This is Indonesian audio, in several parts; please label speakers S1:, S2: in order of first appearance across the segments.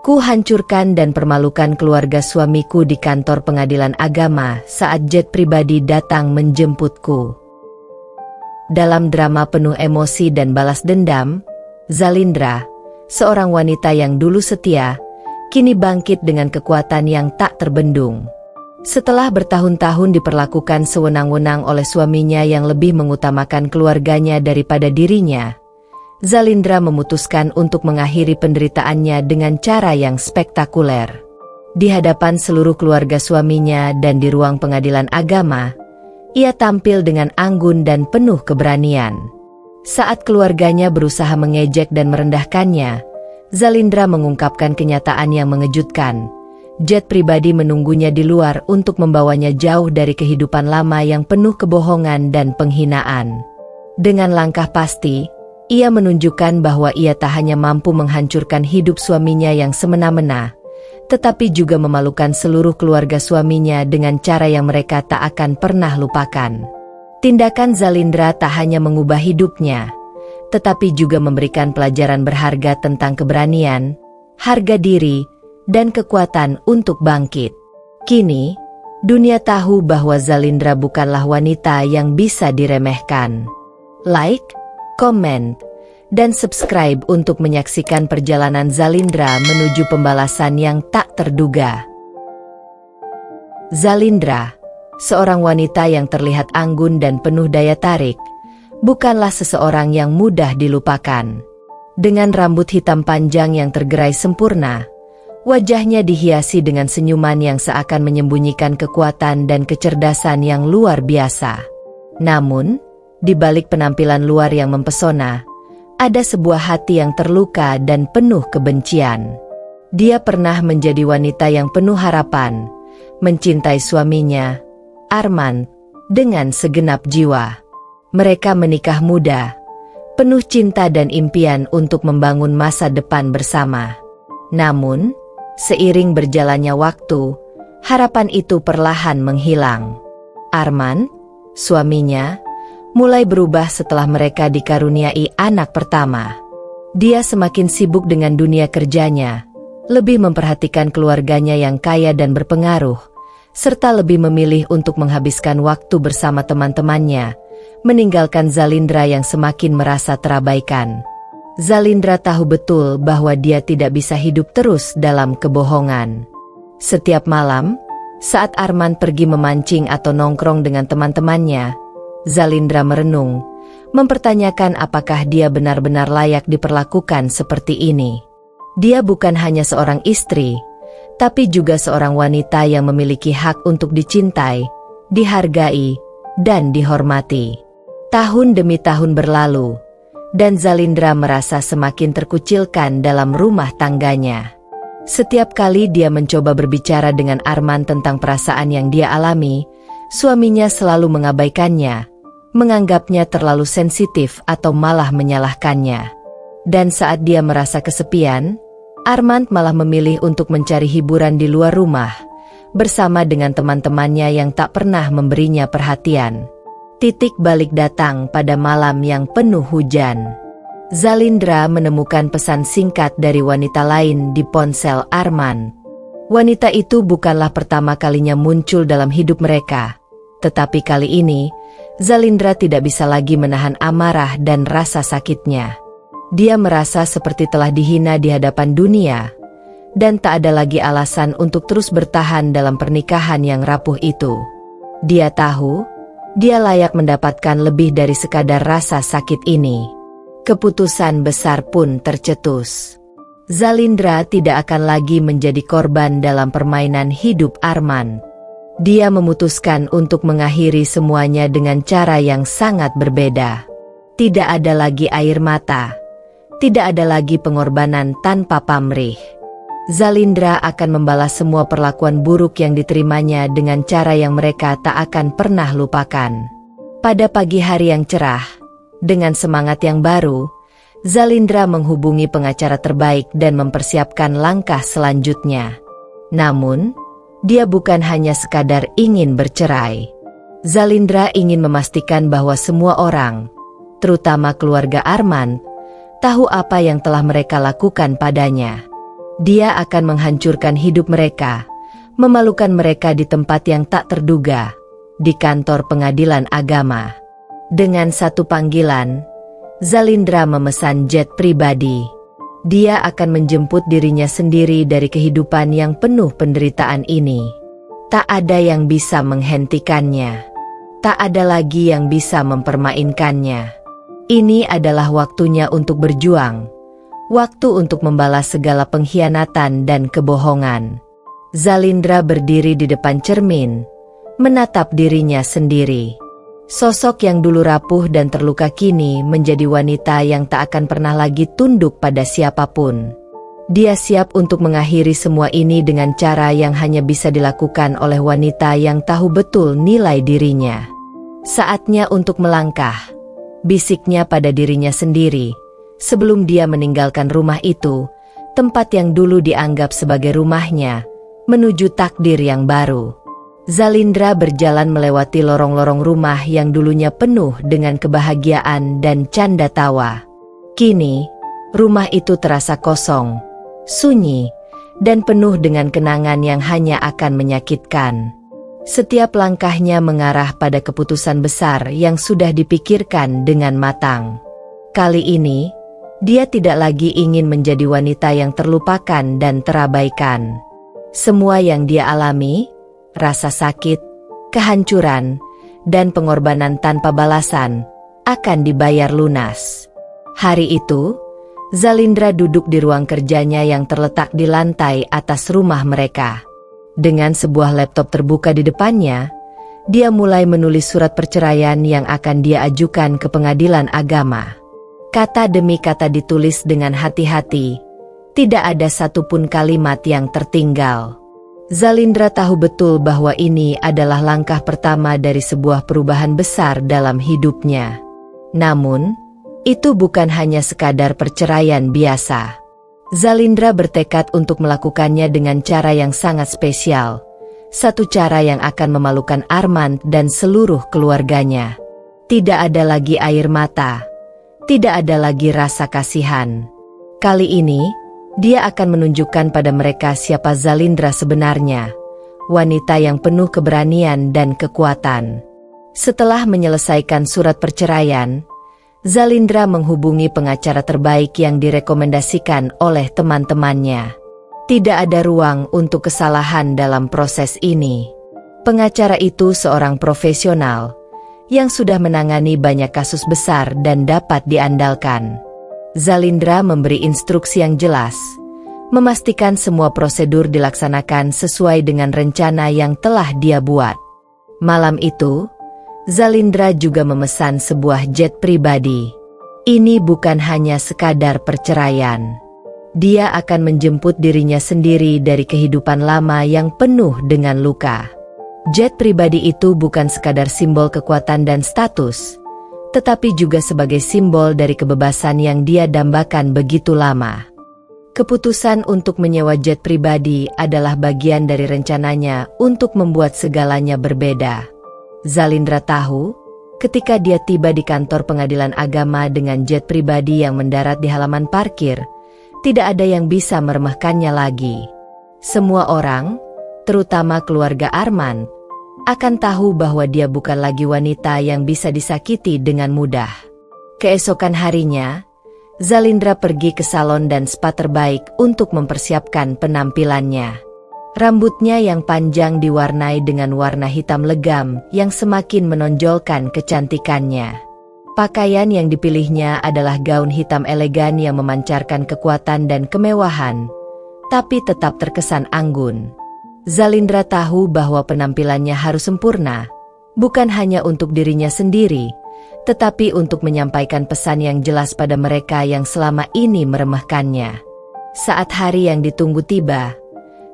S1: Ku hancurkan dan permalukan keluarga suamiku di kantor pengadilan agama saat jet pribadi datang menjemputku. Dalam drama penuh emosi dan balas dendam, Zalindra, seorang wanita yang dulu setia, kini bangkit dengan kekuatan yang tak terbendung. Setelah bertahun-tahun diperlakukan sewenang-wenang oleh suaminya yang lebih mengutamakan keluarganya daripada dirinya, Zalindra memutuskan untuk mengakhiri penderitaannya dengan cara yang spektakuler. Di hadapan seluruh keluarga suaminya dan di ruang pengadilan agama, ia tampil dengan anggun dan penuh keberanian. Saat keluarganya berusaha mengejek dan merendahkannya, Zalindra mengungkapkan kenyataan yang mengejutkan. Jet pribadi menunggunya di luar untuk membawanya jauh dari kehidupan lama yang penuh kebohongan dan penghinaan. Dengan langkah pasti, ia menunjukkan bahwa ia tak hanya mampu menghancurkan hidup suaminya yang semena-mena, tetapi juga memalukan seluruh keluarga suaminya dengan cara yang mereka tak akan pernah lupakan. Tindakan Zalindra tak hanya mengubah hidupnya, tetapi juga memberikan pelajaran berharga tentang keberanian, harga diri, dan kekuatan untuk bangkit. Kini, dunia tahu bahwa Zalindra bukanlah wanita yang bisa diremehkan. Like, komen, dan subscribe untuk menyaksikan perjalanan Zalindra menuju pembalasan yang tak terduga. Zalindra, seorang wanita yang terlihat anggun dan penuh daya tarik, bukanlah seseorang yang mudah dilupakan. Dengan rambut hitam panjang yang tergerai sempurna, wajahnya dihiasi dengan senyuman yang seakan menyembunyikan kekuatan dan kecerdasan yang luar biasa. Namun, di balik penampilan luar yang mempesona, ada sebuah hati yang terluka dan penuh kebencian. Dia pernah menjadi wanita yang penuh harapan, mencintai suaminya, Arman, dengan segenap jiwa. Mereka menikah muda, penuh cinta dan impian untuk membangun masa depan bersama. Namun, seiring berjalannya waktu, harapan itu perlahan menghilang. Arman, suaminya, mulai berubah setelah mereka dikaruniai anak pertama. Dia semakin sibuk dengan dunia kerjanya, lebih memperhatikan keluarganya yang kaya dan berpengaruh, serta lebih memilih untuk menghabiskan waktu bersama teman-temannya, meninggalkan Zalindra yang semakin merasa terabaikan. Zalindra tahu betul bahwa dia tidak bisa hidup terus dalam kebohongan. Setiap malam, saat Arman pergi memancing atau nongkrong dengan teman-temannya, Zalindra merenung, mempertanyakan apakah dia benar-benar layak diperlakukan seperti ini. Dia bukan hanya seorang istri, tapi juga seorang wanita yang memiliki hak untuk dicintai, dihargai, dan dihormati. Tahun demi tahun berlalu, dan Zalindra merasa semakin terkucilkan dalam rumah tangganya. Setiap kali dia mencoba berbicara dengan Arman tentang perasaan yang dia alami, suaminya selalu mengabaikannya, menganggapnya terlalu sensitif atau malah menyalahkannya. Dan saat dia merasa kesepian, Arman malah memilih untuk mencari hiburan di luar rumah, bersama dengan teman-temannya yang tak pernah memberinya perhatian. Titik balik datang pada malam yang penuh hujan. Zalindra menemukan pesan singkat dari wanita lain di ponsel Arman. Wanita itu bukanlah pertama kalinya muncul dalam hidup mereka, tetapi kali ini, Zalindra tidak bisa lagi menahan amarah dan rasa sakitnya. Dia merasa seperti telah dihina di hadapan dunia, dan tak ada lagi alasan untuk terus bertahan dalam pernikahan yang rapuh itu. Dia tahu, dia layak mendapatkan lebih dari sekadar rasa sakit ini. Keputusan besar pun tercetus. Zalindra tidak akan lagi menjadi korban dalam permainan hidup Arman. Dia memutuskan untuk mengakhiri semuanya dengan cara yang sangat berbeda. Tidak ada lagi air mata. Tidak ada lagi pengorbanan tanpa pamrih. Zalindra akan membalas semua perlakuan buruk yang diterimanya dengan cara yang mereka tak akan pernah lupakan. Pada pagi hari yang cerah, dengan semangat yang baru, Zalindra menghubungi pengacara terbaik dan mempersiapkan langkah selanjutnya. Namun, dia bukan hanya sekadar ingin bercerai. Zalindra ingin memastikan bahwa semua orang, terutama keluarga Arman, tahu apa yang telah mereka lakukan padanya. Dia akan menghancurkan hidup mereka, memalukan mereka di tempat yang tak terduga, di kantor pengadilan agama. Dengan satu panggilan, Zalindra memesan jet pribadi. Dia akan menjemput dirinya sendiri dari kehidupan yang penuh penderitaan ini. Tak ada yang bisa menghentikannya. Tak ada lagi yang bisa mempermainkannya. Ini adalah waktunya untuk berjuang. Waktu untuk membalas segala pengkhianatan dan kebohongan. Zalindra berdiri di depan cermin, menatap dirinya sendiri. Sosok yang dulu rapuh dan terluka kini menjadi wanita yang tak akan pernah lagi tunduk pada siapapun. Dia siap untuk mengakhiri semua ini dengan cara yang hanya bisa dilakukan oleh wanita yang tahu betul nilai dirinya. Saatnya untuk melangkah, bisiknya pada dirinya sendiri, sebelum dia meninggalkan rumah itu, tempat yang dulu dianggap sebagai rumahnya, menuju takdir yang baru. Zalindra berjalan melewati lorong-lorong rumah yang dulunya penuh dengan kebahagiaan dan canda tawa. Kini, rumah itu terasa kosong, sunyi, dan penuh dengan kenangan yang hanya akan menyakitkan. Setiap langkahnya mengarah pada keputusan besar yang sudah dipikirkan dengan matang. Kali ini, dia tidak lagi ingin menjadi wanita yang terlupakan dan terabaikan. Semua yang dia alami, rasa sakit, kehancuran, dan pengorbanan tanpa balasan, akan dibayar lunas. Hari itu, Zalindra duduk di ruang kerjanya yang terletak di lantai atas rumah mereka. Dengan sebuah laptop terbuka di depannya, dia mulai menulis surat perceraian yang akan dia ajukan ke pengadilan agama. Kata demi kata ditulis dengan hati-hati, tidak ada satupun kalimat yang tertinggal. Zalindra tahu betul bahwa ini adalah langkah pertama dari sebuah perubahan besar dalam hidupnya. Namun, itu bukan hanya sekadar perceraian biasa. Zalindra bertekad untuk melakukannya dengan cara yang sangat spesial. Satu cara yang akan memalukan Arman dan seluruh keluarganya. Tidak ada lagi air mata. Tidak ada lagi rasa kasihan. Kali ini, dia akan menunjukkan pada mereka siapa Zalindra sebenarnya. Wanita yang penuh keberanian dan kekuatan. Setelah menyelesaikan surat perceraian, Zalindra menghubungi pengacara terbaik yang direkomendasikan oleh teman-temannya. Tidak ada ruang untuk kesalahan dalam proses ini. Pengacara itu seorang profesional yang sudah menangani banyak kasus besar dan dapat diandalkan. Zalindra memberi instruksi yang jelas, memastikan semua prosedur dilaksanakan sesuai dengan rencana yang telah dia buat. Malam itu, Zalindra juga memesan sebuah jet pribadi. Ini bukan hanya sekadar perceraian. Dia akan menjemput dirinya sendiri dari kehidupan lama yang penuh dengan luka. Jet pribadi itu bukan sekadar simbol kekuatan dan status, tetapi juga sebagai simbol dari kebebasan yang dia dambakan begitu lama. Keputusan untuk menyewa jet pribadi adalah bagian dari rencananya untuk membuat segalanya berbeda. Zalindra tahu, ketika dia tiba di kantor pengadilan agama dengan jet pribadi yang mendarat di halaman parkir, tidak ada yang bisa meremehkannya lagi. Semua orang, terutama keluarga Arman, akan tahu bahwa dia bukan lagi wanita yang bisa disakiti dengan mudah. Keesokan harinya, Zalindra pergi ke salon dan spa terbaik untuk mempersiapkan penampilannya. Rambutnya yang panjang diwarnai dengan warna hitam legam yang semakin menonjolkan kecantikannya. Pakaian yang dipilihnya adalah gaun hitam elegan yang memancarkan kekuatan dan kemewahan, tapi tetap terkesan anggun. Zalindra tahu bahwa penampilannya harus sempurna, bukan hanya untuk dirinya sendiri, tetapi untuk menyampaikan pesan yang jelas pada mereka yang selama ini meremehkannya. Saat hari yang ditunggu tiba,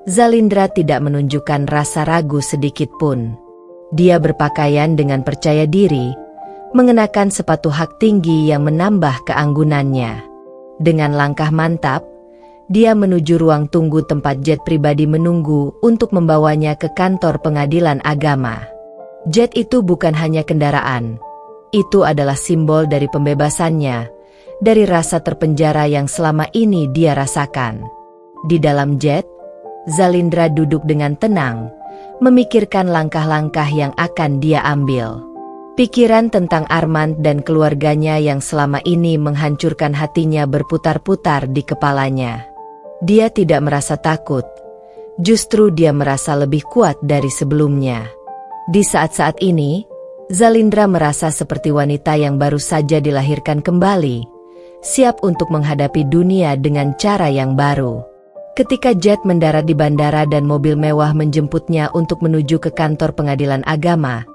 S1: Zalindra tidak menunjukkan rasa ragu sedikit pun. Dia berpakaian dengan percaya diri, mengenakan sepatu hak tinggi yang menambah keanggunannya. Dengan langkah mantap, dia menuju ruang tunggu tempat jet pribadi menunggu untuk membawanya ke kantor pengadilan agama. Jet itu bukan hanya kendaraan. Itu adalah simbol dari pembebasannya, dari rasa terpenjara yang selama ini dia rasakan. Di dalam jet, Zalindra duduk dengan tenang, memikirkan langkah-langkah yang akan dia ambil. Pikiran tentang Armand dan keluarganya yang selama ini menghancurkan hatinya berputar-putar di kepalanya. Dia tidak merasa takut, justru dia merasa lebih kuat dari sebelumnya. Di saat-saat ini, Zalindra merasa seperti wanita yang baru saja dilahirkan kembali, siap untuk menghadapi dunia dengan cara yang baru. Ketika jet mendarat di bandara dan mobil mewah menjemputnya untuk menuju ke kantor pengadilan agama,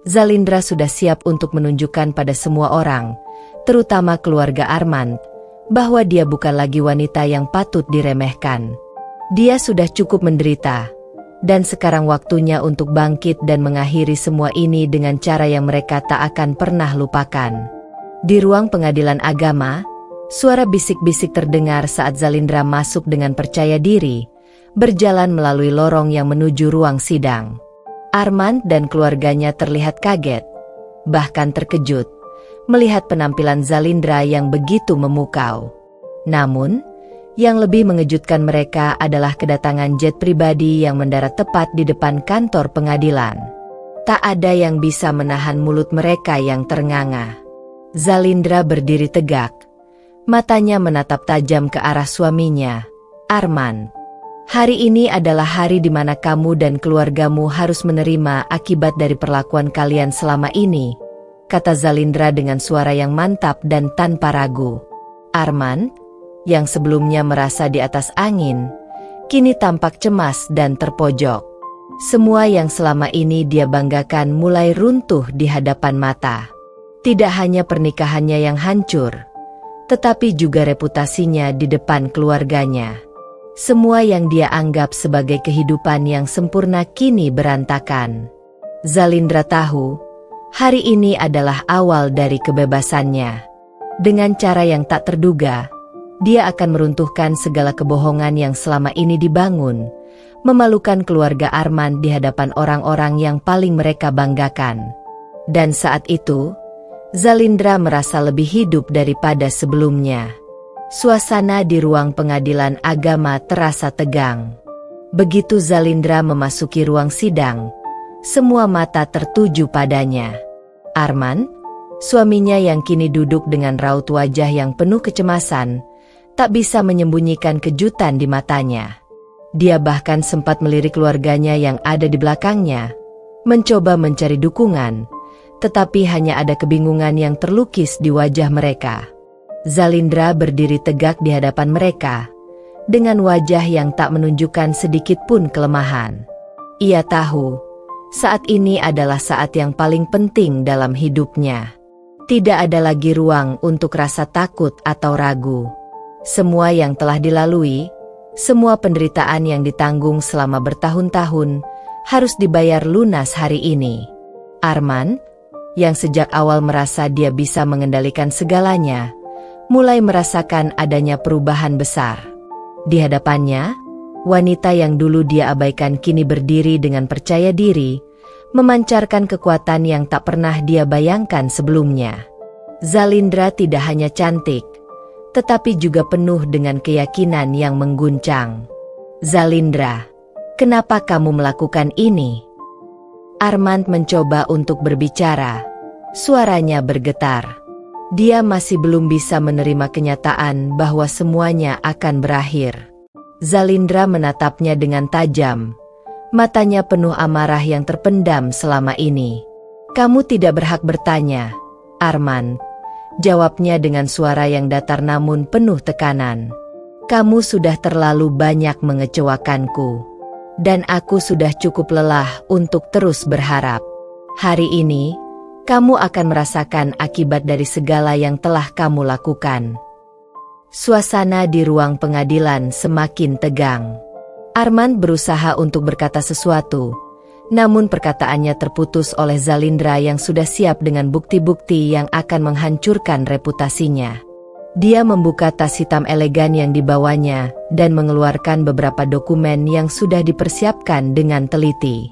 S1: Zalindra sudah siap untuk menunjukkan pada semua orang, terutama keluarga Armand, bahwa dia bukan lagi wanita yang patut diremehkan. Dia sudah cukup menderita, dan sekarang waktunya untuk bangkit dan mengakhiri semua ini dengan cara yang mereka tak akan pernah lupakan. Di ruang pengadilan agama, suara bisik-bisik terdengar saat Zalindra masuk dengan percaya diri, berjalan melalui lorong yang menuju ruang sidang. Armand dan keluarganya terlihat kaget, bahkan terkejut, melihat penampilan Zalindra yang begitu memukau. Namun, yang lebih mengejutkan mereka adalah kedatangan jet pribadi yang mendarat tepat di depan kantor pengadilan. Tak ada yang bisa menahan mulut mereka yang ternganga. Zalindra berdiri tegak, matanya menatap tajam ke arah suaminya, Armand. Hari ini adalah hari di mana kamu dan keluargamu harus menerima akibat dari perlakuan kalian selama ini, kata Zalindra dengan suara yang mantap dan tanpa ragu. Armand, yang sebelumnya merasa di atas angin, kini tampak cemas dan terpojok. Semua yang selama ini dia banggakan mulai runtuh di hadapan mata. Tidak hanya pernikahannya yang hancur, tetapi juga reputasinya di depan keluarganya. Semua yang dia anggap sebagai kehidupan yang sempurna kini berantakan. Zalindra tahu, hari ini adalah awal dari kebebasannya. Dengan cara yang tak terduga, dia akan meruntuhkan segala kebohongan yang selama ini dibangun, memalukan keluarga Armand di hadapan orang-orang yang paling mereka banggakan. Dan saat itu, Zalindra merasa lebih hidup daripada sebelumnya. Suasana di ruang pengadilan agama terasa tegang. Begitu Zalindra memasuki ruang sidang, semua mata tertuju padanya. Armand, suaminya yang kini duduk dengan raut wajah yang penuh kecemasan, tak bisa menyembunyikan kejutan di matanya. Dia bahkan sempat melirik keluarganya yang ada di belakangnya, mencoba mencari dukungan, tetapi hanya ada kebingungan yang terlukis di wajah mereka. Zalindra berdiri tegak di hadapan mereka, dengan wajah yang tak menunjukkan sedikit pun kelemahan. Ia tahu, saat ini adalah saat yang paling penting dalam hidupnya. Tidak ada lagi ruang untuk rasa takut atau ragu. Semua yang telah dilalui, semua penderitaan yang ditanggung selama bertahun-tahun, harus dibayar lunas hari ini. Armand, yang sejak awal merasa dia bisa mengendalikan segalanya, mulai merasakan adanya perubahan besar. Di hadapannya, wanita yang dulu dia abaikan kini berdiri dengan percaya diri, memancarkan kekuatan yang tak pernah dia bayangkan sebelumnya. Zalindra tidak hanya cantik, tetapi juga penuh dengan keyakinan yang mengguncang. Zalindra, kenapa kamu melakukan ini? Armand mencoba untuk berbicara, suaranya bergetar. Dia masih belum bisa menerima kenyataan bahwa semuanya akan berakhir. Zalindra menatapnya dengan tajam, matanya penuh amarah yang terpendam selama ini. Kamu tidak berhak bertanya, Armand, jawabnya dengan suara yang datar namun penuh tekanan. Kamu sudah terlalu banyak mengecewakanku, dan aku sudah cukup lelah untuk terus berharap. Hari ini, kamu akan merasakan akibat dari segala yang telah kamu lakukan. Suasana di ruang pengadilan semakin tegang. Armand berusaha untuk berkata sesuatu, namun perkataannya terputus oleh Zalindra yang sudah siap dengan bukti-bukti yang akan menghancurkan reputasinya. Dia membuka tas hitam elegan yang dibawanya dan mengeluarkan beberapa dokumen yang sudah dipersiapkan dengan teliti.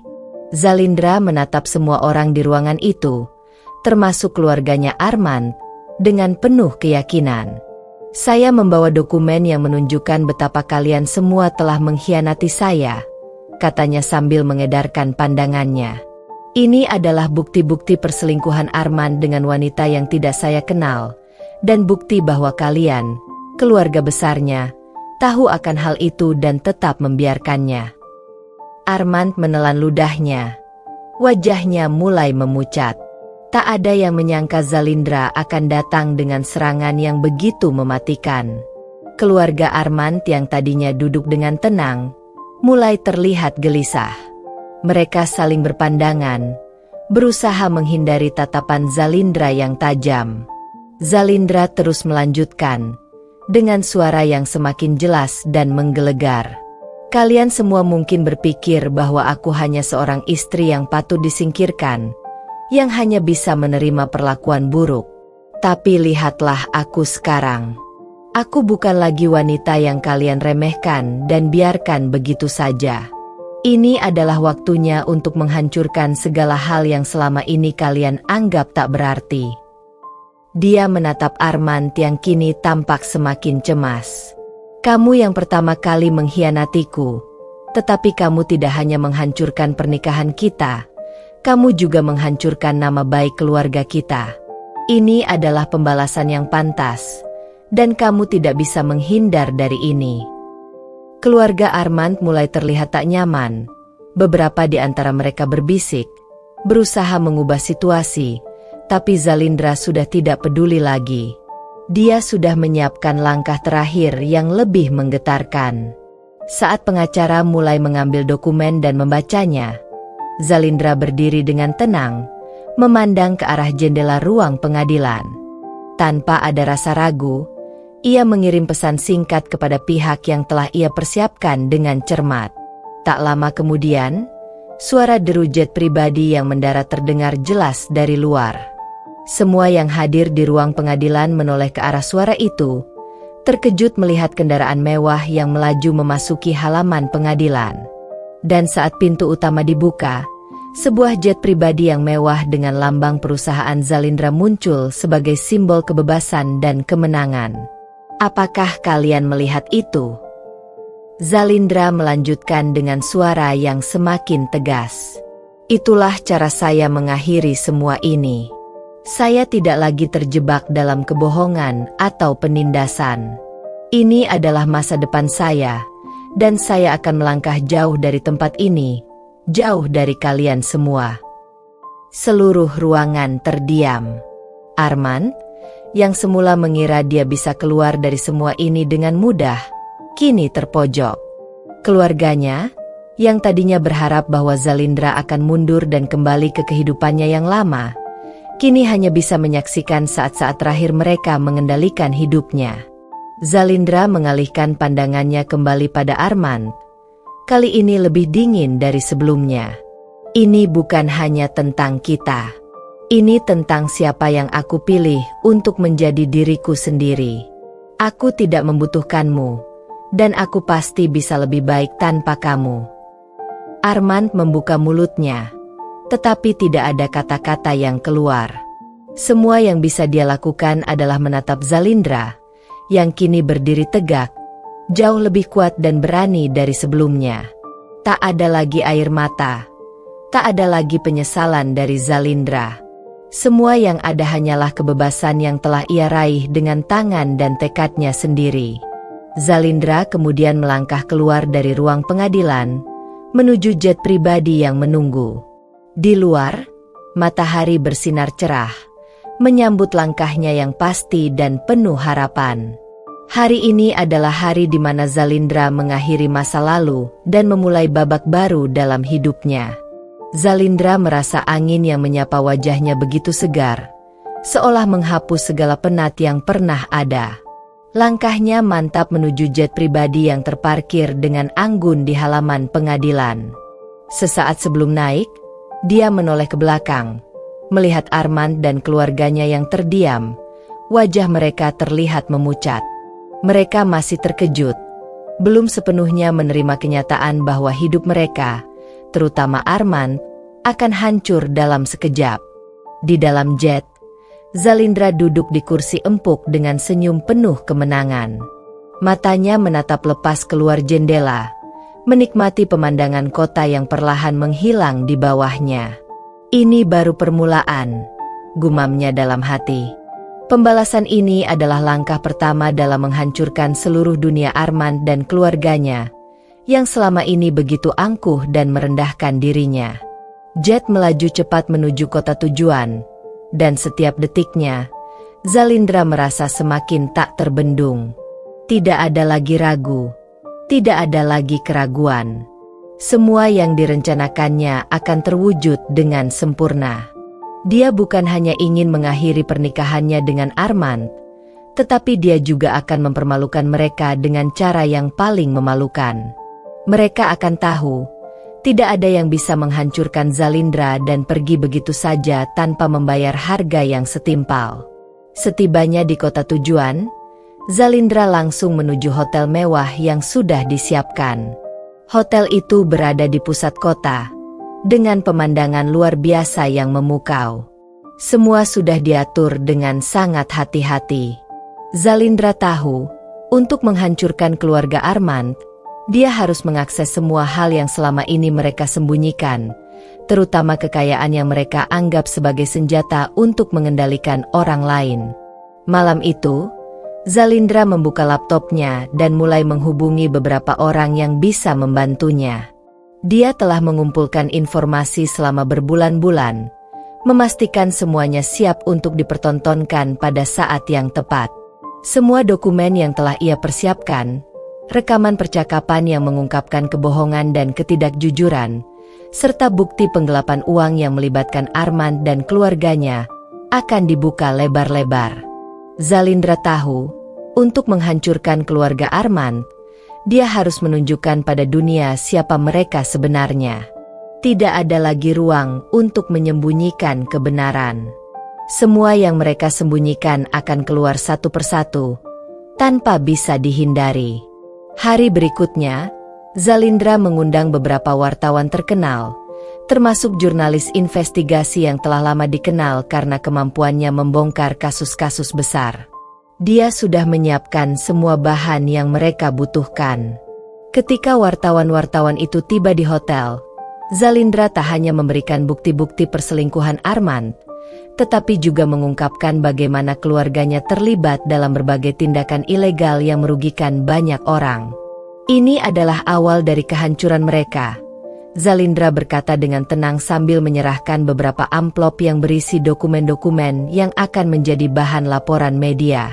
S1: Zalindra menatap semua orang di ruangan itu, termasuk keluarganya Armand, dengan penuh keyakinan. Saya membawa dokumen yang menunjukkan betapa kalian semua telah mengkhianati saya, katanya sambil mengedarkan pandangannya. Ini adalah bukti-bukti perselingkuhan Arman dengan wanita yang tidak saya kenal, dan bukti bahwa kalian, keluarga besarnya, tahu akan hal itu dan tetap membiarkannya. Arman menelan ludahnya. Wajahnya mulai memucat. Tak ada yang menyangka Zalindra akan datang dengan serangan yang begitu mematikan. Keluarga Arman yang tadinya duduk dengan tenang, mulai terlihat gelisah. Mereka saling berpandangan, berusaha menghindari tatapan Zalindra yang tajam. Zalindra terus melanjutkan, dengan suara yang semakin jelas dan menggelegar. Kalian semua mungkin berpikir bahwa aku hanya seorang istri yang patut disingkirkan, yang hanya bisa menerima perlakuan buruk. Tapi lihatlah aku sekarang. Aku bukan lagi wanita yang kalian remehkan dan biarkan begitu saja. Ini adalah waktunya untuk menghancurkan segala hal yang selama ini kalian anggap tak berarti. Dia menatap Arman yang kini tampak semakin cemas. Kamu yang pertama kali mengkhianatiku, tetapi kamu tidak hanya menghancurkan pernikahan kita, kamu juga menghancurkan nama baik keluarga kita. Ini adalah pembalasan yang pantas, dan kamu tidak bisa menghindar dari ini. Keluarga Arman mulai terlihat tak nyaman. Beberapa di antara mereka berbisik, berusaha mengubah situasi, tapi Zalindra sudah tidak peduli lagi. Dia sudah menyiapkan langkah terakhir yang lebih menggetarkan. Saat pengacara mulai mengambil dokumen dan membacanya, Zalindra berdiri dengan tenang, memandang ke arah jendela ruang pengadilan. Tanpa ada rasa ragu, ia mengirim pesan singkat kepada pihak yang telah ia persiapkan dengan cermat. Tak lama kemudian, suara deru jet pribadi yang mendarat terdengar jelas dari luar. Semua yang hadir di ruang pengadilan menoleh ke arah suara itu, terkejut melihat kendaraan mewah yang melaju memasuki halaman pengadilan. Dan saat pintu utama dibuka, sebuah jet pribadi yang mewah dengan lambang perusahaan Zalindra muncul sebagai simbol kebebasan dan kemenangan. Apakah kalian melihat itu? Zalindra melanjutkan dengan suara yang semakin tegas. Itulah cara saya mengakhiri semua ini. Saya tidak lagi terjebak dalam kebohongan atau penindasan. Ini adalah masa depan saya, dan saya akan melangkah jauh dari tempat ini, jauh dari kalian semua. Seluruh ruangan terdiam. Arman, yang semula mengira dia bisa keluar dari semua ini dengan mudah, kini terpojok. Keluarganya, yang tadinya berharap bahwa Zalindra akan mundur dan kembali ke kehidupannya yang lama, kini hanya bisa menyaksikan saat-saat terakhir mereka mengendalikan hidupnya. Zalindra mengalihkan pandangannya kembali pada Arman. Kali ini lebih dingin dari sebelumnya. Ini bukan hanya tentang kita. Ini tentang siapa yang aku pilih untuk menjadi diriku sendiri. Aku tidak membutuhkanmu, dan aku pasti bisa lebih baik tanpa kamu. Arman membuka mulutnya, tetapi tidak ada kata-kata yang keluar. Semua yang bisa dia lakukan adalah menatap Zalindra, yang kini berdiri tegak, jauh lebih kuat dan berani dari sebelumnya. Tak ada lagi air mata, tak ada lagi penyesalan dari Zalindra. Semua yang ada hanyalah kebebasan yang telah ia raih dengan tangan dan tekadnya sendiri. Zalindra kemudian melangkah keluar dari ruang pengadilan, menuju jet pribadi yang menunggu. Di luar, matahari bersinar cerah, menyambut langkahnya yang pasti dan penuh harapan. Hari ini adalah hari di mana Zalindra mengakhiri masa lalu dan memulai babak baru dalam hidupnya. Zalindra merasa angin yang menyapa wajahnya begitu segar, seolah menghapus segala penat yang pernah ada. Langkahnya mantap menuju jet pribadi yang terparkir dengan anggun di halaman pengadilan. Sesaat sebelum naik, dia menoleh ke belakang, melihat Arman dan keluarganya yang terdiam. Wajah mereka terlihat memucat. Mereka masih terkejut, belum sepenuhnya menerima kenyataan bahwa hidup mereka, terutama Arman, akan hancur dalam sekejap. Di dalam jet, Zalindra duduk di kursi empuk dengan senyum penuh kemenangan. Matanya menatap lepas keluar jendela, menikmati pemandangan kota yang perlahan menghilang di bawahnya. Ini baru permulaan, gumamnya dalam hati. Pembalasan ini adalah langkah pertama dalam menghancurkan seluruh dunia Armand dan keluarganya, yang selama ini begitu angkuh dan merendahkan dirinya. Jet melaju cepat menuju kota tujuan, dan setiap detiknya, Zalindra merasa semakin tak terbendung. Tidak ada lagi ragu, tidak ada lagi keraguan. Semua yang direncanakannya akan terwujud dengan sempurna. Dia bukan hanya ingin mengakhiri pernikahannya dengan Armand, tetapi dia juga akan mempermalukan mereka dengan cara yang paling memalukan. Mereka akan tahu, tidak ada yang bisa menghancurkan Zalindra dan pergi begitu saja tanpa membayar harga yang setimpal. Setibanya di kota tujuan, Zalindra langsung menuju hotel mewah yang sudah disiapkan. Hotel itu berada di pusat kota, dengan pemandangan luar biasa yang memukau. Semua sudah diatur dengan sangat hati-hati. Zalindra tahu, untuk menghancurkan keluarga Armand, dia harus mengakses semua hal yang selama ini mereka sembunyikan, terutama kekayaan yang mereka anggap sebagai senjata untuk mengendalikan orang lain. Malam itu, Zalindra membuka laptopnya dan mulai menghubungi beberapa orang yang bisa membantunya. Dia telah mengumpulkan informasi selama berbulan-bulan, memastikan semuanya siap untuk dipertontonkan pada saat yang tepat. Semua dokumen yang telah ia persiapkan, rekaman percakapan yang mengungkapkan kebohongan dan ketidakjujuran, serta bukti penggelapan uang yang melibatkan Armand dan keluarganya, akan dibuka lebar-lebar. Zalindra tahu, untuk menghancurkan keluarga Armand, dia harus menunjukkan pada dunia siapa mereka sebenarnya. Tidak ada lagi ruang untuk menyembunyikan kebenaran. Semua yang mereka sembunyikan akan keluar satu persatu, tanpa bisa dihindari. Hari berikutnya, Zalindra mengundang beberapa wartawan terkenal, termasuk jurnalis investigasi yang telah lama dikenal karena kemampuannya membongkar kasus-kasus besar. Dia sudah menyiapkan semua bahan yang mereka butuhkan. Ketika wartawan-wartawan itu tiba di hotel, Zalindra tak hanya memberikan bukti-bukti perselingkuhan Armand, tetapi juga mengungkapkan bagaimana keluarganya terlibat dalam berbagai tindakan ilegal yang merugikan banyak orang. Ini adalah awal dari kehancuran mereka, Zalindra berkata dengan tenang sambil menyerahkan beberapa amplop yang berisi dokumen-dokumen yang akan menjadi bahan laporan media.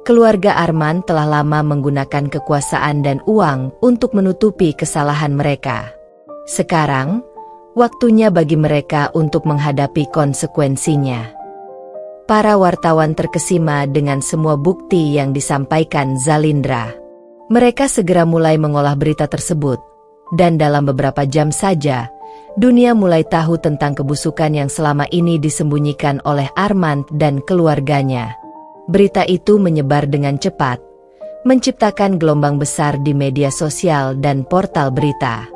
S1: Keluarga Armand telah lama menggunakan kekuasaan dan uang untuk menutupi kesalahan mereka. Sekarang, waktunya bagi mereka untuk menghadapi konsekuensinya. Para wartawan terkesima dengan semua bukti yang disampaikan Zalindra. Mereka segera mulai mengolah berita tersebut, dan dalam beberapa jam saja, dunia mulai tahu tentang kebusukan yang selama ini disembunyikan oleh Armand dan keluarganya. Berita itu menyebar dengan cepat, menciptakan gelombang besar di media sosial dan portal berita.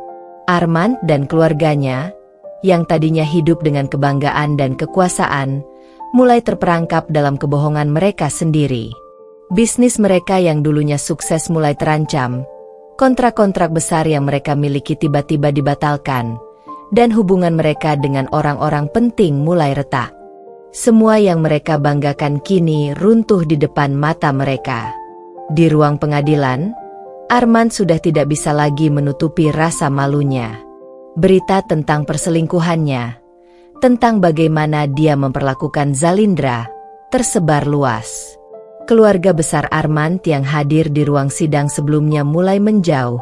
S1: Armand dan keluarganya, yang tadinya hidup dengan kebanggaan dan kekuasaan, mulai terperangkap dalam kebohongan mereka sendiri. Bisnis mereka yang dulunya sukses mulai terancam, kontrak-kontrak besar yang mereka miliki tiba-tiba dibatalkan, dan hubungan mereka dengan orang-orang penting mulai retak. Semua yang mereka banggakan kini runtuh di depan mata mereka. Di ruang pengadilan, Armand sudah tidak bisa lagi menutupi rasa malunya. Berita tentang perselingkuhannya, tentang bagaimana dia memperlakukan Zalindra, tersebar luas. Keluarga besar Armand yang hadir di ruang sidang sebelumnya mulai menjauh.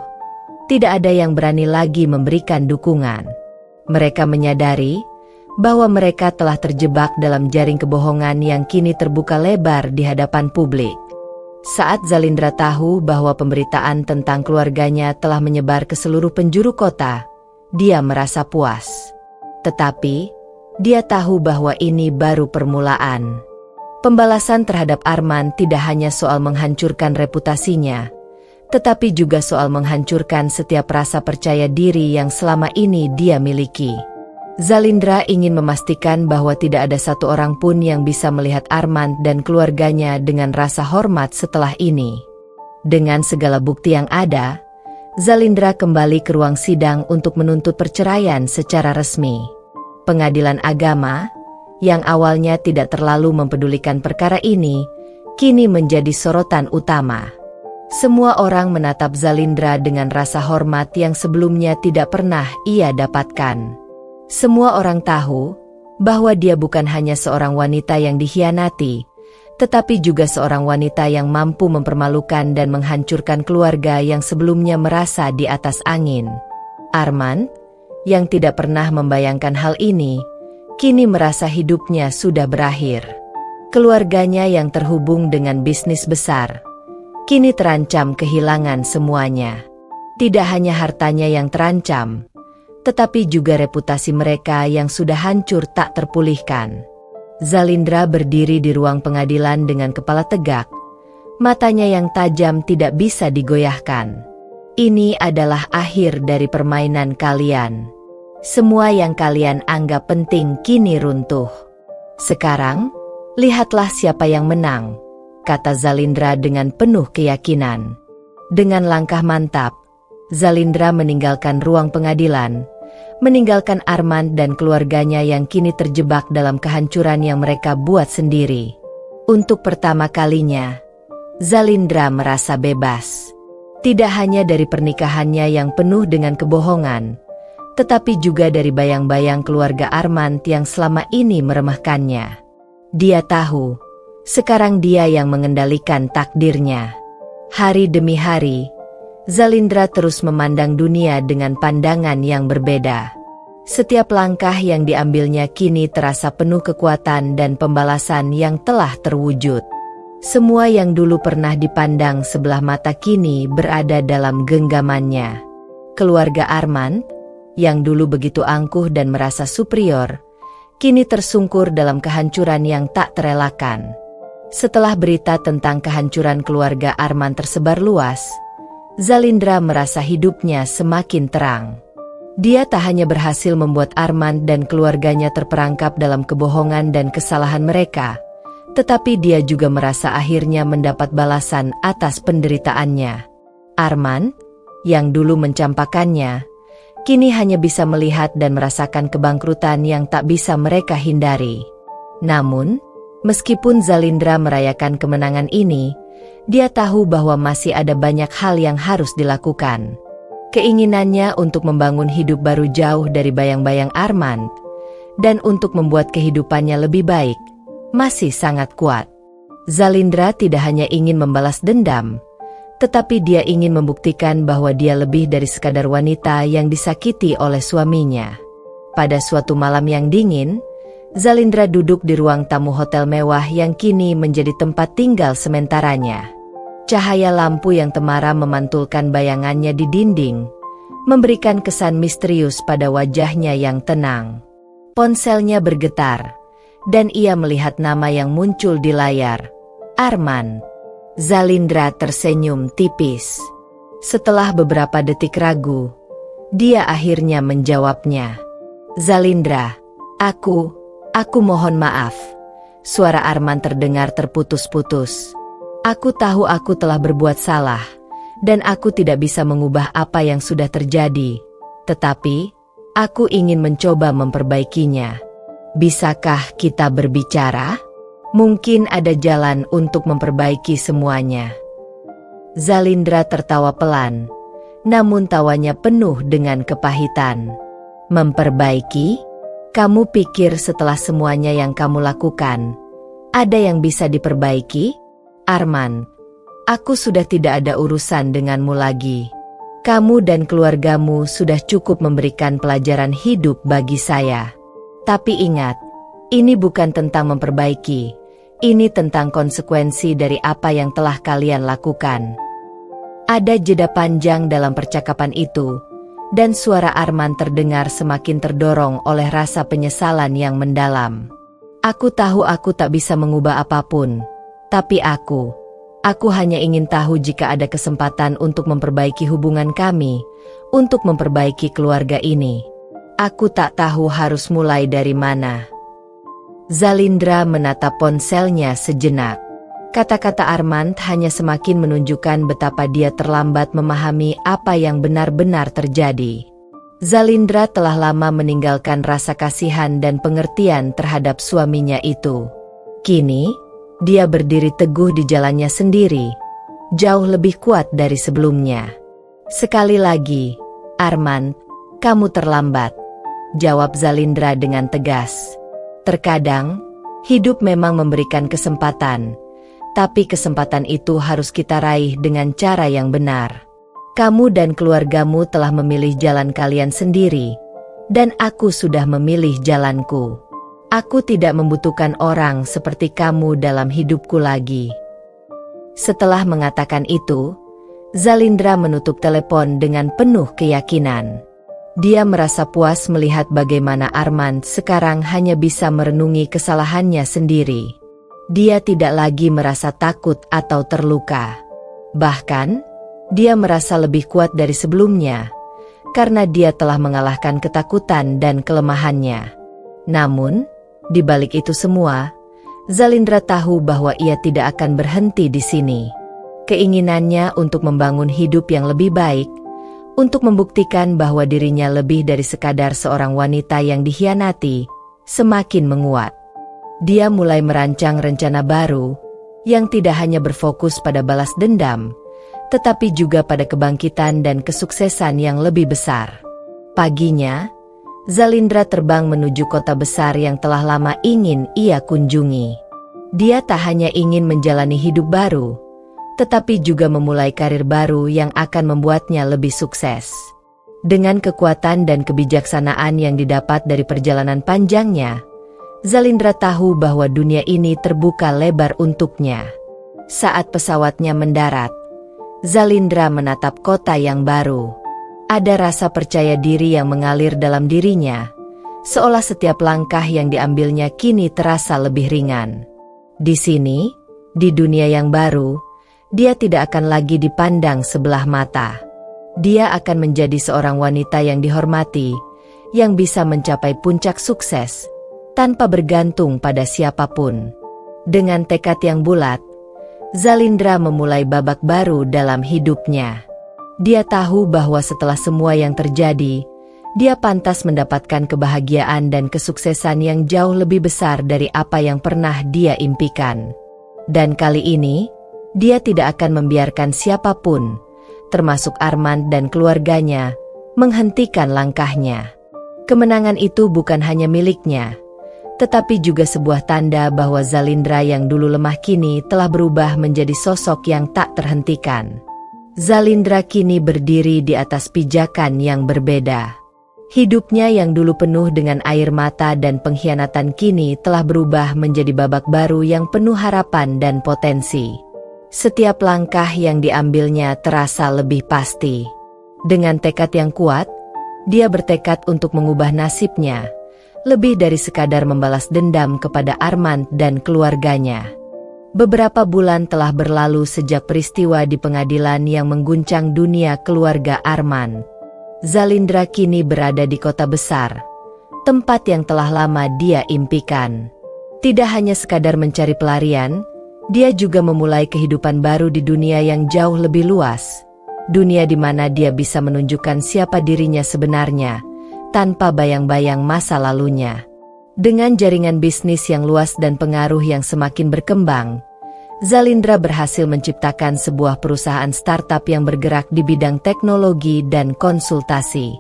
S1: Tidak ada yang berani lagi memberikan dukungan. Mereka menyadari bahwa mereka telah terjebak dalam jaring kebohongan yang kini terbuka lebar di hadapan publik. Saat Zalindra tahu bahwa pemberitaan tentang keluarganya telah menyebar ke seluruh penjuru kota, dia merasa puas. Tetapi, dia tahu bahwa ini baru permulaan. Pembalasan terhadap Armand tidak hanya soal menghancurkan reputasinya, tetapi juga soal menghancurkan setiap rasa percaya diri yang selama ini dia miliki. Zalindra ingin memastikan bahwa tidak ada satu orang pun yang bisa melihat Armand dan keluarganya dengan rasa hormat setelah ini. Dengan segala bukti yang ada, Zalindra kembali ke ruang sidang untuk menuntut perceraian secara resmi. Pengadilan agama, yang awalnya tidak terlalu mempedulikan perkara ini, kini menjadi sorotan utama. Semua orang menatap Zalindra dengan rasa hormat yang sebelumnya tidak pernah ia dapatkan. Semua orang tahu bahwa dia bukan hanya seorang wanita yang dikhianati, tetapi juga seorang wanita yang mampu mempermalukan dan menghancurkan keluarga yang sebelumnya merasa di atas angin. Armand, yang tidak pernah membayangkan hal ini, kini merasa hidupnya sudah berakhir. Keluarganya yang terhubung dengan bisnis besar, kini terancam kehilangan semuanya. Tidak hanya hartanya yang terancam, tetapi juga reputasi mereka yang sudah hancur tak terpulihkan. Zalindra berdiri di ruang pengadilan dengan kepala tegak, matanya yang tajam tidak bisa digoyahkan. Ini adalah akhir dari permainan kalian. Semua yang kalian anggap penting kini runtuh. Sekarang, lihatlah siapa yang menang, kata Zalindra dengan penuh keyakinan. Dengan langkah mantap, Zalindra meninggalkan ruang pengadilan, meninggalkan Armand dan keluarganya yang kini terjebak dalam kehancuran yang mereka buat sendiri. Untuk pertama kalinya, Zalindra merasa bebas. Tidak hanya dari pernikahannya yang penuh dengan kebohongan, tetapi juga dari bayang-bayang keluarga Armand yang selama ini meremehkannya. Dia tahu, sekarang dia yang mengendalikan takdirnya. Hari demi hari, Zalindra terus memandang dunia dengan pandangan yang berbeda. Setiap langkah yang diambilnya kini terasa penuh kekuatan dan pembalasan yang telah terwujud. Semua yang dulu pernah dipandang sebelah mata kini berada dalam genggamannya. Keluarga Armand, yang dulu begitu angkuh dan merasa superior, kini tersungkur dalam kehancuran yang tak terelakkan. Setelah berita tentang kehancuran keluarga Armand tersebar luas, Zalindra merasa hidupnya semakin terang. Dia tak hanya berhasil membuat Armand dan keluarganya terperangkap dalam kebohongan dan kesalahan mereka, tetapi dia juga merasa akhirnya mendapat balasan atas penderitaannya. Armand, yang dulu mencampakannya, kini hanya bisa melihat dan merasakan kebangkrutan yang tak bisa mereka hindari. Namun, meskipun Zalindra merayakan kemenangan ini, dia tahu bahwa masih ada banyak hal yang harus dilakukan. Keinginannya untuk membangun hidup baru jauh dari bayang-bayang Armand, dan untuk membuat kehidupannya lebih baik, masih sangat kuat. Zalindra tidak hanya ingin membalas dendam, tetapi dia ingin membuktikan bahwa dia lebih dari sekadar wanita yang disakiti oleh suaminya. Pada suatu malam yang dingin, Zalindra duduk di ruang tamu hotel mewah yang kini menjadi tempat tinggal sementaranya. Cahaya lampu yang temaram memantulkan bayangannya di dinding, memberikan kesan misterius pada wajahnya yang tenang. Ponselnya bergetar, dan ia melihat nama yang muncul di layar. Armand. Zalindra tersenyum tipis. Setelah beberapa detik ragu, dia akhirnya menjawabnya. Zalindra, aku mohon maaf. Suara Armand terdengar terputus-putus. Aku tahu aku telah berbuat salah, dan aku tidak bisa mengubah apa yang sudah terjadi. Tetapi, aku ingin mencoba memperbaikinya. Bisakah kita berbicara? Mungkin ada jalan untuk memperbaiki semuanya. Zalindra tertawa pelan, namun tawanya penuh dengan kepahitan. Memperbaiki? Kamu pikir setelah semuanya yang kamu lakukan, ada yang bisa diperbaiki? Armand, aku sudah tidak ada urusan denganmu lagi. Kamu dan keluargamu sudah cukup memberikan pelajaran hidup bagi saya. Tapi ingat, ini bukan tentang memperbaiki, ini tentang konsekuensi dari apa yang telah kalian lakukan. Ada jeda panjang dalam percakapan itu, dan suara Armand terdengar semakin terdorong oleh rasa penyesalan yang mendalam. Aku tahu aku tak bisa mengubah apapun. Tapi aku hanya ingin tahu jika ada kesempatan untuk memperbaiki hubungan kami, untuk memperbaiki keluarga ini. Aku tak tahu harus mulai dari mana. Zalindra menatap ponselnya sejenak. Kata-kata Armand hanya semakin menunjukkan betapa dia terlambat memahami apa yang benar-benar terjadi. Zalindra telah lama meninggalkan rasa kasihan dan pengertian terhadap suaminya itu. Kini, dia berdiri teguh di jalannya sendiri, jauh lebih kuat dari sebelumnya. Sekali lagi, Armand, kamu terlambat, jawab Zalindra dengan tegas. Terkadang, hidup memang memberikan kesempatan, tapi kesempatan itu harus kita raih dengan cara yang benar. Kamu dan keluargamu telah memilih jalan kalian sendiri, dan aku sudah memilih jalanku. Aku tidak membutuhkan orang seperti kamu dalam hidupku lagi. Setelah mengatakan itu, Zalindra menutup telepon dengan penuh keyakinan. Dia merasa puas melihat bagaimana Armand sekarang hanya bisa merenungi kesalahannya sendiri. Dia tidak lagi merasa takut atau terluka. Bahkan, dia merasa lebih kuat dari sebelumnya, karena dia telah mengalahkan ketakutan dan kelemahannya. Namun, di balik itu semua, Zalindra tahu bahwa ia tidak akan berhenti di sini. Keinginannya untuk membangun hidup yang lebih baik, untuk membuktikan bahwa dirinya lebih dari sekadar seorang wanita yang dikhianati, semakin menguat. Dia mulai merancang rencana baru, yang tidak hanya berfokus pada balas dendam, tetapi juga pada kebangkitan dan kesuksesan yang lebih besar. Paginya, Zalindra terbang menuju kota besar yang telah lama ingin ia kunjungi. Dia tak hanya ingin menjalani hidup baru, tetapi juga memulai karir baru yang akan membuatnya lebih sukses. Dengan kekuatan dan kebijaksanaan yang didapat dari perjalanan panjangnya, Zalindra tahu bahwa dunia ini terbuka lebar untuknya. Saat pesawatnya mendarat, Zalindra menatap kota yang baru. Ada rasa percaya diri yang mengalir dalam dirinya, seolah setiap langkah yang diambilnya kini terasa lebih ringan. Di sini, di dunia yang baru, dia tidak akan lagi dipandang sebelah mata. Dia akan menjadi seorang wanita yang dihormati, yang bisa mencapai puncak sukses, tanpa bergantung pada siapapun. Dengan tekad yang bulat, Zalindra memulai babak baru dalam hidupnya. Dia tahu bahwa setelah semua yang terjadi, dia pantas mendapatkan kebahagiaan dan kesuksesan yang jauh lebih besar dari apa yang pernah dia impikan. Dan kali ini, dia tidak akan membiarkan siapapun, termasuk Armand dan keluarganya, menghentikan langkahnya. Kemenangan itu bukan hanya miliknya, tetapi juga sebuah tanda bahwa Zalindra yang dulu lemah kini telah berubah menjadi sosok yang tak terhentikan. Zalindra kini berdiri di atas pijakan yang berbeda. Hidupnya yang dulu penuh dengan air mata dan pengkhianatan kini telah berubah menjadi babak baru yang penuh harapan dan potensi. Setiap langkah yang diambilnya terasa lebih pasti. Dengan tekad yang kuat, dia bertekad untuk mengubah nasibnya, lebih dari sekadar membalas dendam kepada Armand dan keluarganya. Beberapa bulan telah berlalu sejak peristiwa di pengadilan yang mengguncang dunia keluarga Armand. Zalindra kini berada di kota besar, tempat yang telah lama dia impikan. Tidak hanya sekadar mencari pelarian, dia juga memulai kehidupan baru di dunia yang jauh lebih luas. Dunia di mana dia bisa menunjukkan siapa dirinya sebenarnya, tanpa bayang-bayang masa lalunya. Dengan jaringan bisnis yang luas dan pengaruh yang semakin berkembang, Zalindra berhasil menciptakan sebuah perusahaan startup yang bergerak di bidang teknologi dan konsultasi.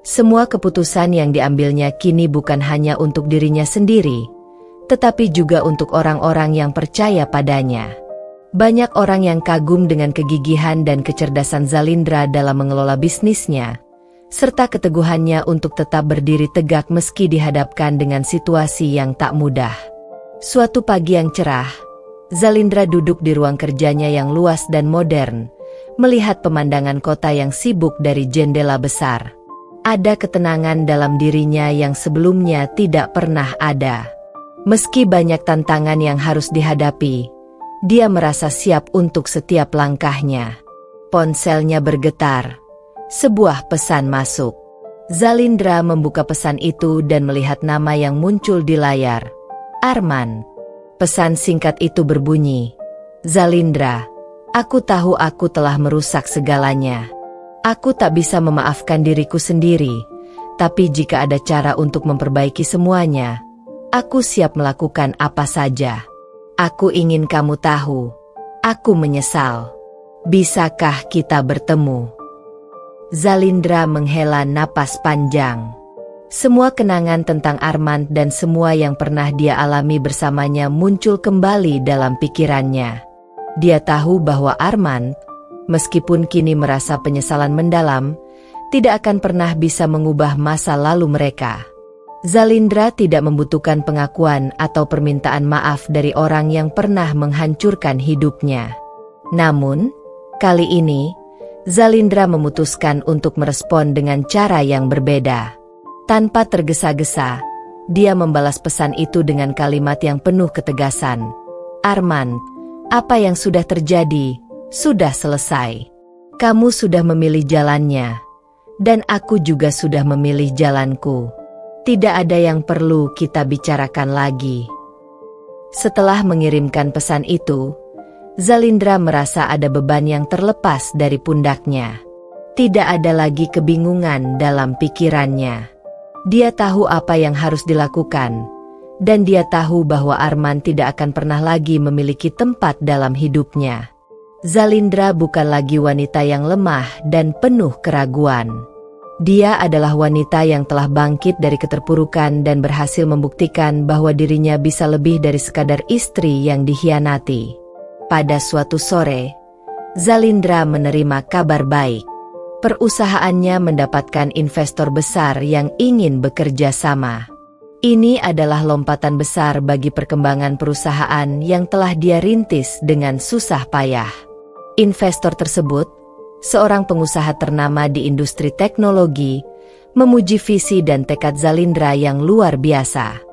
S1: Semua keputusan yang diambilnya kini bukan hanya untuk dirinya sendiri, tetapi juga untuk orang-orang yang percaya padanya. Banyak orang yang kagum dengan kegigihan dan kecerdasan Zalindra dalam mengelola bisnisnya, serta keteguhannya untuk tetap berdiri tegak meski dihadapkan dengan situasi yang tak mudah. Suatu pagi yang cerah, Zalindra duduk di ruang kerjanya yang luas dan modern, melihat pemandangan kota yang sibuk dari jendela besar. Ada ketenangan dalam dirinya yang sebelumnya tidak pernah ada. Meski banyak tantangan yang harus dihadapi, dia merasa siap untuk setiap langkahnya. Ponselnya bergetar. Sebuah pesan masuk. Zalindra membuka pesan itu dan melihat nama yang muncul di layar. Arman. Pesan singkat itu berbunyi, "Zalindra, aku tahu aku telah merusak segalanya. Aku tak bisa memaafkan diriku sendiri, tapi jika ada cara untuk memperbaiki semuanya, aku siap melakukan apa saja. Aku ingin kamu tahu, aku menyesal. Bisakah kita bertemu?" Zalindra menghela napas panjang. Semua kenangan tentang Arman dan semua yang pernah dia alami bersamanya muncul kembali dalam pikirannya. Dia tahu bahwa Arman, meskipun kini merasa penyesalan mendalam, tidak akan pernah bisa mengubah masa lalu mereka. Zalindra tidak membutuhkan pengakuan atau permintaan maaf dari orang yang pernah menghancurkan hidupnya. Namun, kali ini, Zalindra memutuskan untuk merespon dengan cara yang berbeda. Tanpa tergesa-gesa, dia membalas pesan itu dengan kalimat yang penuh ketegasan. "Arman, apa yang sudah terjadi, sudah selesai. Kamu sudah memilih jalannya, dan aku juga sudah memilih jalanku. Tidak ada yang perlu kita bicarakan lagi." Setelah mengirimkan pesan itu, Zalindra merasa ada beban yang terlepas dari pundaknya. Tidak ada lagi kebingungan dalam pikirannya. Dia tahu apa yang harus dilakukan, dan dia tahu bahwa Arman tidak akan pernah lagi memiliki tempat dalam hidupnya. Zalindra bukan lagi wanita yang lemah dan penuh keraguan. Dia adalah wanita yang telah bangkit dari keterpurukan dan berhasil membuktikan bahwa dirinya bisa lebih dari sekadar istri yang dikhianati. Pada suatu sore, Zalindra menerima kabar baik. Perusahaannya mendapatkan investor besar yang ingin bekerja sama. Ini adalah lompatan besar bagi perkembangan perusahaan yang telah dia rintis dengan susah payah. Investor tersebut, seorang pengusaha ternama di industri teknologi, memuji visi dan tekad Zalindra yang luar biasa.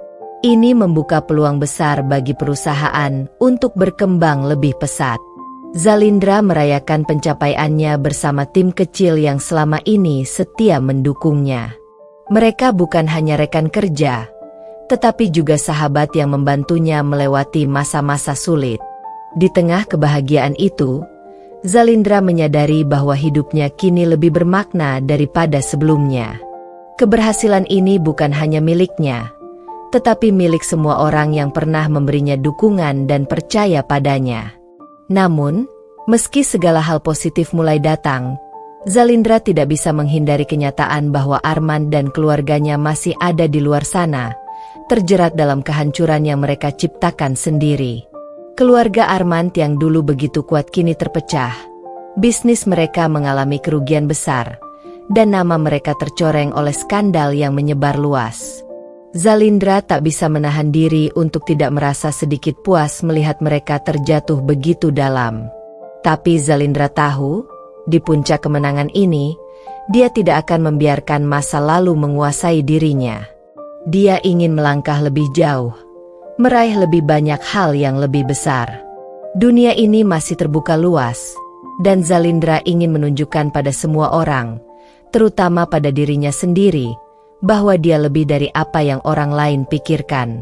S1: Ini membuka peluang besar bagi perusahaan untuk berkembang lebih pesat. Zalindra merayakan pencapaiannya bersama tim kecil yang selama ini setia mendukungnya. Mereka bukan hanya rekan kerja, tetapi juga sahabat yang membantunya melewati masa-masa sulit. Di tengah kebahagiaan itu, Zalindra menyadari bahwa hidupnya kini lebih bermakna daripada sebelumnya. Keberhasilan ini bukan hanya miliknya, tetapi milik semua orang yang pernah memberinya dukungan dan percaya padanya. Namun, meski segala hal positif mulai datang, Zalindra tidak bisa menghindari kenyataan bahwa Arman dan keluarganya masih ada di luar sana, terjerat dalam kehancuran yang mereka ciptakan sendiri. Keluarga Arman yang dulu begitu kuat kini terpecah. Bisnis mereka mengalami kerugian besar, dan nama mereka tercoreng oleh skandal yang menyebar luas. Zalindra tak bisa menahan diri untuk tidak merasa sedikit puas melihat mereka terjatuh begitu dalam. Tapi Zalindra tahu, di puncak kemenangan ini, dia tidak akan membiarkan masa lalu menguasai dirinya. Dia ingin melangkah lebih jauh, meraih lebih banyak hal yang lebih besar. Dunia ini masih terbuka luas, dan Zalindra ingin menunjukkan pada semua orang, terutama pada dirinya sendiri, bahwa dia lebih dari apa yang orang lain pikirkan.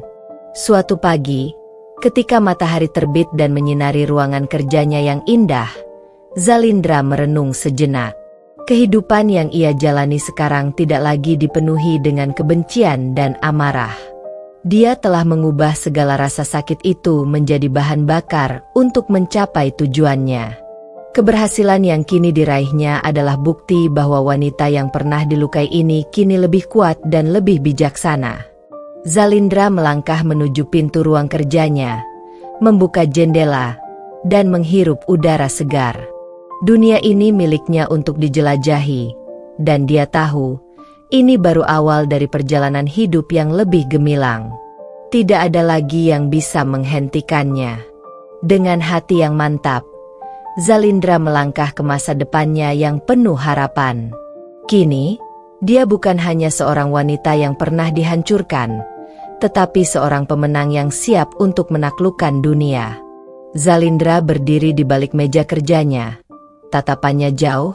S1: Suatu pagi, ketika matahari terbit dan menyinari ruangan kerjanya yang indah, Zalindra merenung sejenak. Kehidupan yang ia jalani sekarang tidak lagi dipenuhi dengan kebencian dan amarah. Dia telah mengubah segala rasa sakit itu menjadi bahan bakar untuk mencapai tujuannya. Keberhasilan yang kini diraihnya adalah bukti bahwa wanita yang pernah dilukai ini kini lebih kuat dan lebih bijaksana. Zalindra melangkah menuju pintu ruang kerjanya, membuka jendela, dan menghirup udara segar. Dunia ini miliknya untuk dijelajahi, dan dia tahu, ini baru awal dari perjalanan hidup yang lebih gemilang. Tidak ada lagi yang bisa menghentikannya. Dengan hati yang mantap, Zalindra melangkah ke masa depannya yang penuh harapan. Kini, dia bukan hanya seorang wanita yang pernah dihancurkan, tetapi seorang pemenang yang siap untuk menaklukkan dunia. Zalindra berdiri di balik meja kerjanya. Tatapannya jauh,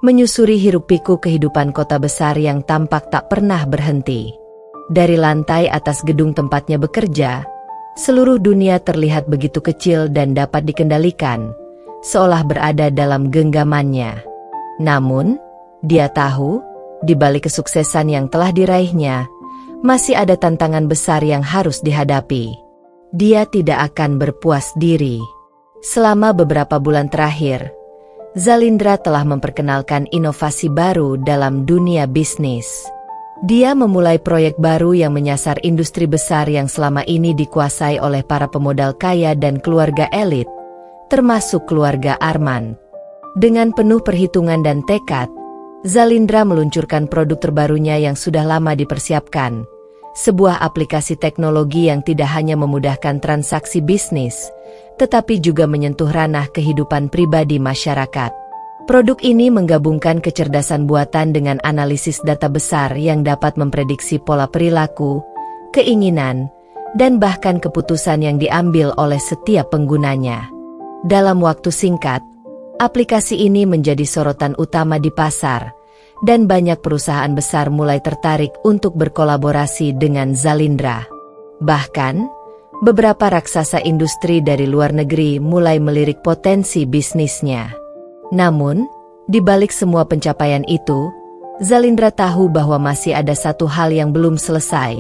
S1: menyusuri hiruk-pikuk kehidupan kota besar yang tampak tak pernah berhenti. Dari lantai atas gedung tempatnya bekerja, seluruh dunia terlihat begitu kecil dan dapat dikendalikan, seolah berada dalam genggamannya. Namun, dia tahu, di balik kesuksesan yang telah diraihnya, masih ada tantangan besar yang harus dihadapi. Dia tidak akan berpuas diri. Selama beberapa bulan terakhir, Zalindra telah memperkenalkan inovasi baru dalam dunia bisnis. Dia memulai proyek baru yang menyasar industri besar yang selama ini dikuasai oleh para pemodal kaya dan keluarga elit, termasuk keluarga Arman. Dengan penuh perhitungan dan tekad, Zalindra meluncurkan produk terbarunya yang sudah lama dipersiapkan, sebuah aplikasi teknologi yang tidak hanya memudahkan transaksi bisnis, tetapi juga menyentuh ranah kehidupan pribadi masyarakat. Produk ini menggabungkan kecerdasan buatan dengan analisis data besar yang dapat memprediksi pola perilaku, keinginan, dan bahkan keputusan yang diambil oleh setiap penggunanya. Dalam waktu singkat, aplikasi ini menjadi sorotan utama di pasar, dan banyak perusahaan besar mulai tertarik untuk berkolaborasi dengan Zalindra. Bahkan, beberapa raksasa industri dari luar negeri mulai melirik potensi bisnisnya. Namun, di balik semua pencapaian itu, Zalindra tahu bahwa masih ada satu hal yang belum selesai,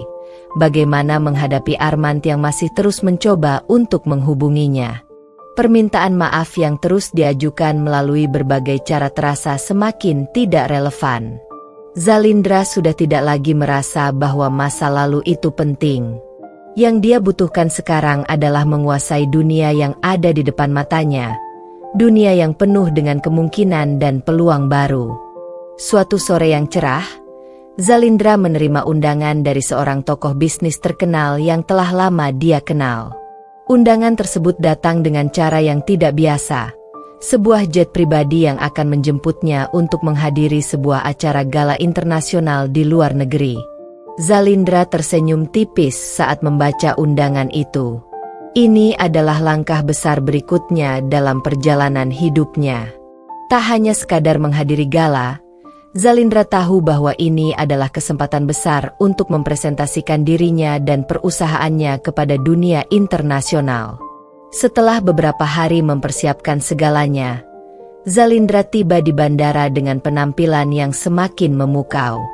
S1: bagaimana menghadapi Arman yang masih terus mencoba untuk menghubunginya. Permintaan maaf yang terus diajukan melalui berbagai cara terasa semakin tidak relevan. Zalindra sudah tidak lagi merasa bahwa masa lalu itu penting. Yang dia butuhkan sekarang adalah menguasai dunia yang ada di depan matanya, dunia yang penuh dengan kemungkinan dan peluang baru. Suatu sore yang cerah, Zalindra menerima undangan dari seorang tokoh bisnis terkenal yang telah lama dia kenal. Undangan tersebut datang dengan cara yang tidak biasa, sebuah jet pribadi yang akan menjemputnya untuk menghadiri sebuah acara gala internasional di luar negeri. Zalindra tersenyum tipis saat membaca undangan itu. Ini adalah langkah besar berikutnya dalam perjalanan hidupnya. Tak hanya sekadar menghadiri gala, Zalindra tahu bahwa ini adalah kesempatan besar untuk mempresentasikan dirinya dan perusahaannya kepada dunia internasional. Setelah beberapa hari mempersiapkan segalanya, Zalindra tiba di bandara dengan penampilan yang semakin memukau.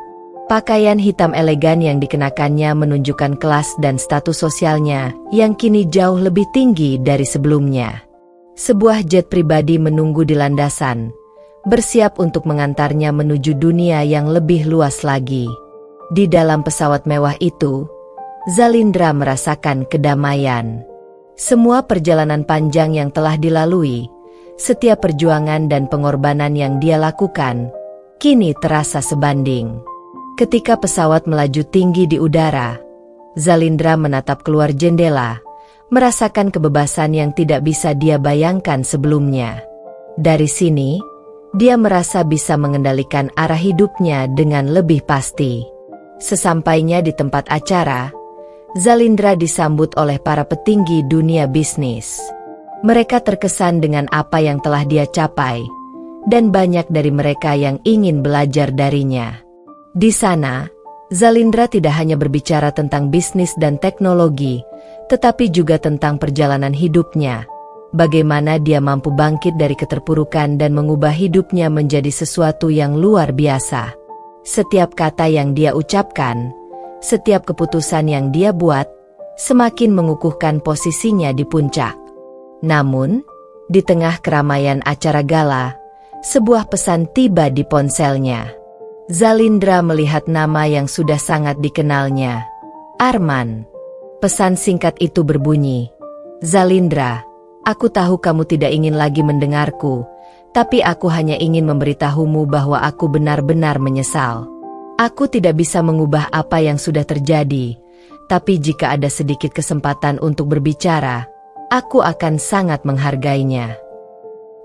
S1: Pakaian hitam elegan yang dikenakannya menunjukkan kelas dan status sosialnya yang kini jauh lebih tinggi dari sebelumnya. Sebuah jet pribadi menunggu di landasan, bersiap untuk mengantarnya menuju dunia yang lebih luas lagi. Di dalam pesawat mewah itu, Zalindra merasakan kedamaian. Semua perjalanan panjang yang telah dilalui, setiap perjuangan dan pengorbanan yang dia lakukan, kini terasa sebanding. Ketika pesawat melaju tinggi di udara, Zalindra menatap keluar jendela, merasakan kebebasan yang tidak bisa dia bayangkan sebelumnya. Dari sini, dia merasa bisa mengendalikan arah hidupnya dengan lebih pasti. Sesampainya di tempat acara, Zalindra disambut oleh para petinggi dunia bisnis. Mereka terkesan dengan apa yang telah dia capai, dan banyak dari mereka yang ingin belajar darinya. Di sana, Zalindra tidak hanya berbicara tentang bisnis dan teknologi, tetapi juga tentang perjalanan hidupnya. Bagaimana dia mampu bangkit dari keterpurukan dan mengubah hidupnya menjadi sesuatu yang luar biasa. Setiap kata yang dia ucapkan, setiap keputusan yang dia buat, semakin mengukuhkan posisinya di puncak. Namun, di tengah keramaian acara gala, sebuah pesan tiba di ponselnya. Zalindra melihat nama yang sudah sangat dikenalnya, Arman. Pesan singkat itu berbunyi, "Zalindra, aku tahu kamu tidak ingin lagi mendengarku, tapi aku hanya ingin memberitahumu bahwa aku benar-benar menyesal. Aku tidak bisa mengubah apa yang sudah terjadi, tapi jika ada sedikit kesempatan untuk berbicara, aku akan sangat menghargainya."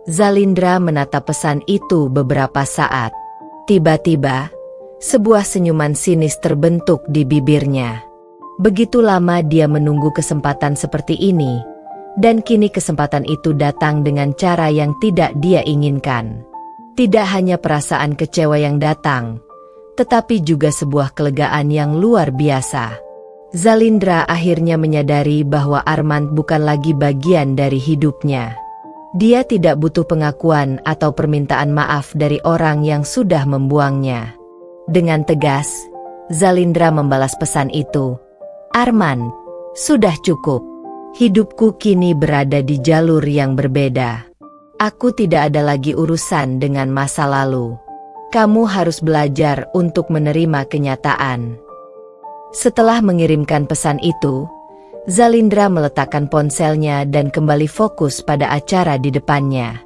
S1: Zalindra menatap pesan itu beberapa saat. Tiba-tiba, sebuah senyuman sinis terbentuk di bibirnya. Begitu lama dia menunggu kesempatan seperti ini, dan kini kesempatan itu datang dengan cara yang tidak dia inginkan. Tidak hanya perasaan kecewa yang datang, tetapi juga sebuah kelegaan yang luar biasa. Zalindra akhirnya menyadari bahwa Armand bukan lagi bagian dari hidupnya. Dia tidak butuh pengakuan atau permintaan maaf dari orang yang sudah membuangnya. Dengan tegas, Zalindra membalas pesan itu. Armand, sudah cukup. Hidupku kini berada di jalur yang berbeda. Aku tidak ada lagi urusan dengan masa lalu. Kamu harus belajar untuk menerima kenyataan. Setelah mengirimkan pesan itu, Zalindra meletakkan ponselnya dan kembali fokus pada acara di depannya.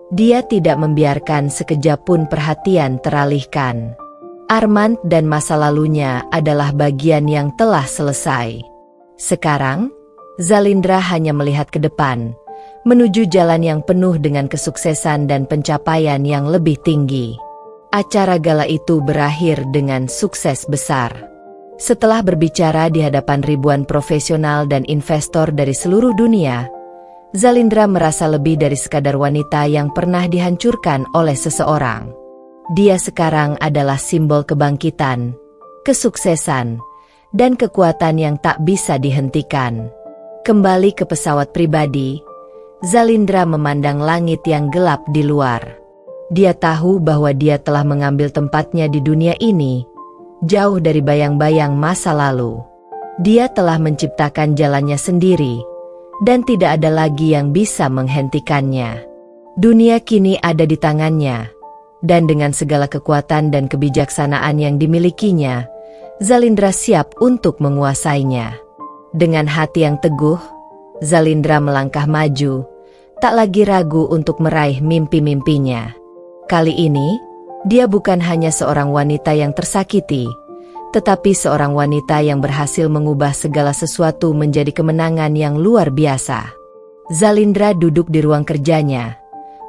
S1: Dia tidak membiarkan sekejap pun perhatian teralihkan. Armand dan masa lalunya adalah bagian yang telah selesai. Sekarang, Zalindra hanya melihat ke depan, menuju jalan yang penuh dengan kesuksesan dan pencapaian yang lebih tinggi. Acara gala itu berakhir dengan sukses besar. Setelah berbicara di hadapan ribuan profesional dan investor dari seluruh dunia, Zalindra merasa lebih dari sekadar wanita yang pernah dihancurkan oleh seseorang. Dia sekarang adalah simbol kebangkitan, kesuksesan, dan kekuatan yang tak bisa dihentikan. Kembali ke pesawat pribadi, Zalindra memandang langit yang gelap di luar. Dia tahu bahwa dia telah mengambil tempatnya di dunia ini, jauh dari bayang-bayang masa lalu. Dia telah menciptakan jalannya sendiri, dan tidak ada lagi yang bisa menghentikannya. Dunia kini ada di tangannya, dan dengan segala kekuatan dan kebijaksanaan yang dimilikinya, Zalindra siap untuk menguasainya. Dengan hati yang teguh, Zalindra melangkah maju, tak lagi ragu untuk meraih mimpi-mimpinya. Kali ini, dia bukan hanya seorang wanita yang tersakiti, tetapi seorang wanita yang berhasil mengubah segala sesuatu menjadi kemenangan yang luar biasa. Zalindra duduk di ruang kerjanya,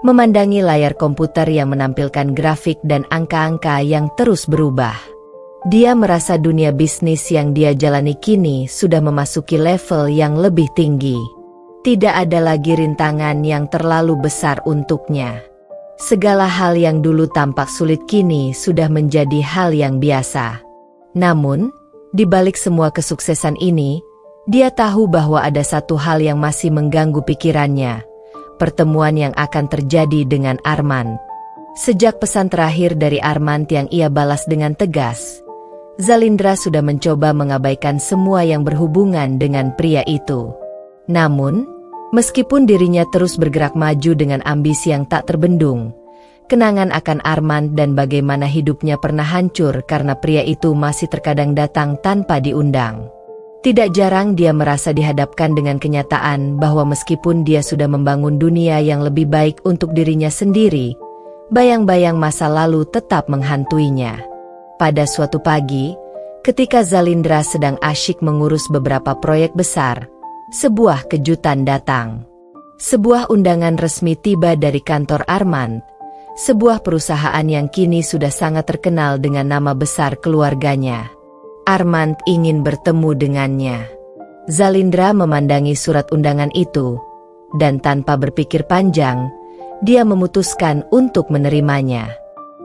S1: memandangi layar komputer yang menampilkan grafik dan angka-angka yang terus berubah. Dia merasa dunia bisnis yang dia jalani kini sudah memasuki level yang lebih tinggi. Tidak ada lagi rintangan yang terlalu besar untuknya. Segala hal yang dulu tampak sulit kini sudah menjadi hal yang biasa. Namun, di balik semua kesuksesan ini, dia tahu bahwa ada satu hal yang masih mengganggu pikirannya, pertemuan yang akan terjadi dengan Armand. Sejak pesan terakhir dari Armand yang ia balas dengan tegas, Zalindra sudah mencoba mengabaikan semua yang berhubungan dengan pria itu. Namun, meskipun dirinya terus bergerak maju dengan ambisi yang tak terbendung, kenangan akan Armand dan bagaimana hidupnya pernah hancur karena pria itu masih terkadang datang tanpa diundang. Tidak jarang dia merasa dihadapkan dengan kenyataan bahwa meskipun dia sudah membangun dunia yang lebih baik untuk dirinya sendiri, bayang-bayang masa lalu tetap menghantuinya. Pada suatu pagi, ketika Zalindra sedang asyik mengurus beberapa proyek besar, sebuah kejutan datang. Sebuah undangan resmi tiba dari kantor Armand, sebuah perusahaan yang kini sudah sangat terkenal dengan nama besar keluarganya. Armand ingin bertemu dengannya. Zalindra memandangi surat undangan itu, dan tanpa berpikir panjang, dia memutuskan untuk menerimanya.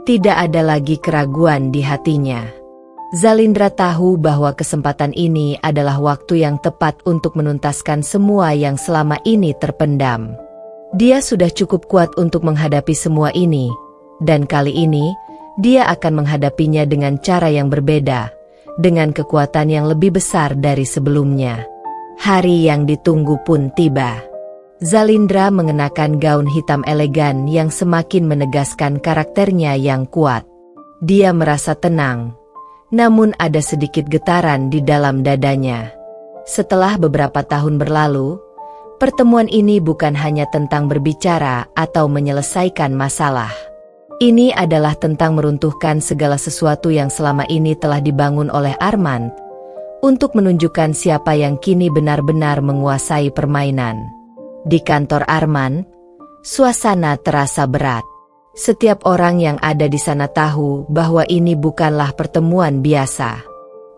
S1: Tidak ada lagi keraguan di hatinya. Zalindra tahu bahwa kesempatan ini adalah waktu yang tepat untuk menuntaskan semua yang selama ini terpendam. Dia sudah cukup kuat untuk menghadapi semua ini, dan kali ini, dia akan menghadapinya dengan cara yang berbeda, dengan kekuatan yang lebih besar dari sebelumnya. Hari yang ditunggu pun tiba. Zalindra mengenakan gaun hitam elegan yang semakin menegaskan karakternya yang kuat. Dia merasa tenang, namun ada sedikit getaran di dalam dadanya. Setelah beberapa tahun berlalu, pertemuan ini bukan hanya tentang berbicara atau menyelesaikan masalah. Ini adalah tentang meruntuhkan segala sesuatu yang selama ini telah dibangun oleh Armand, untuk menunjukkan siapa yang kini benar-benar menguasai permainan. Di kantor Armand, suasana terasa berat. Setiap orang yang ada di sana tahu bahwa ini bukanlah pertemuan biasa.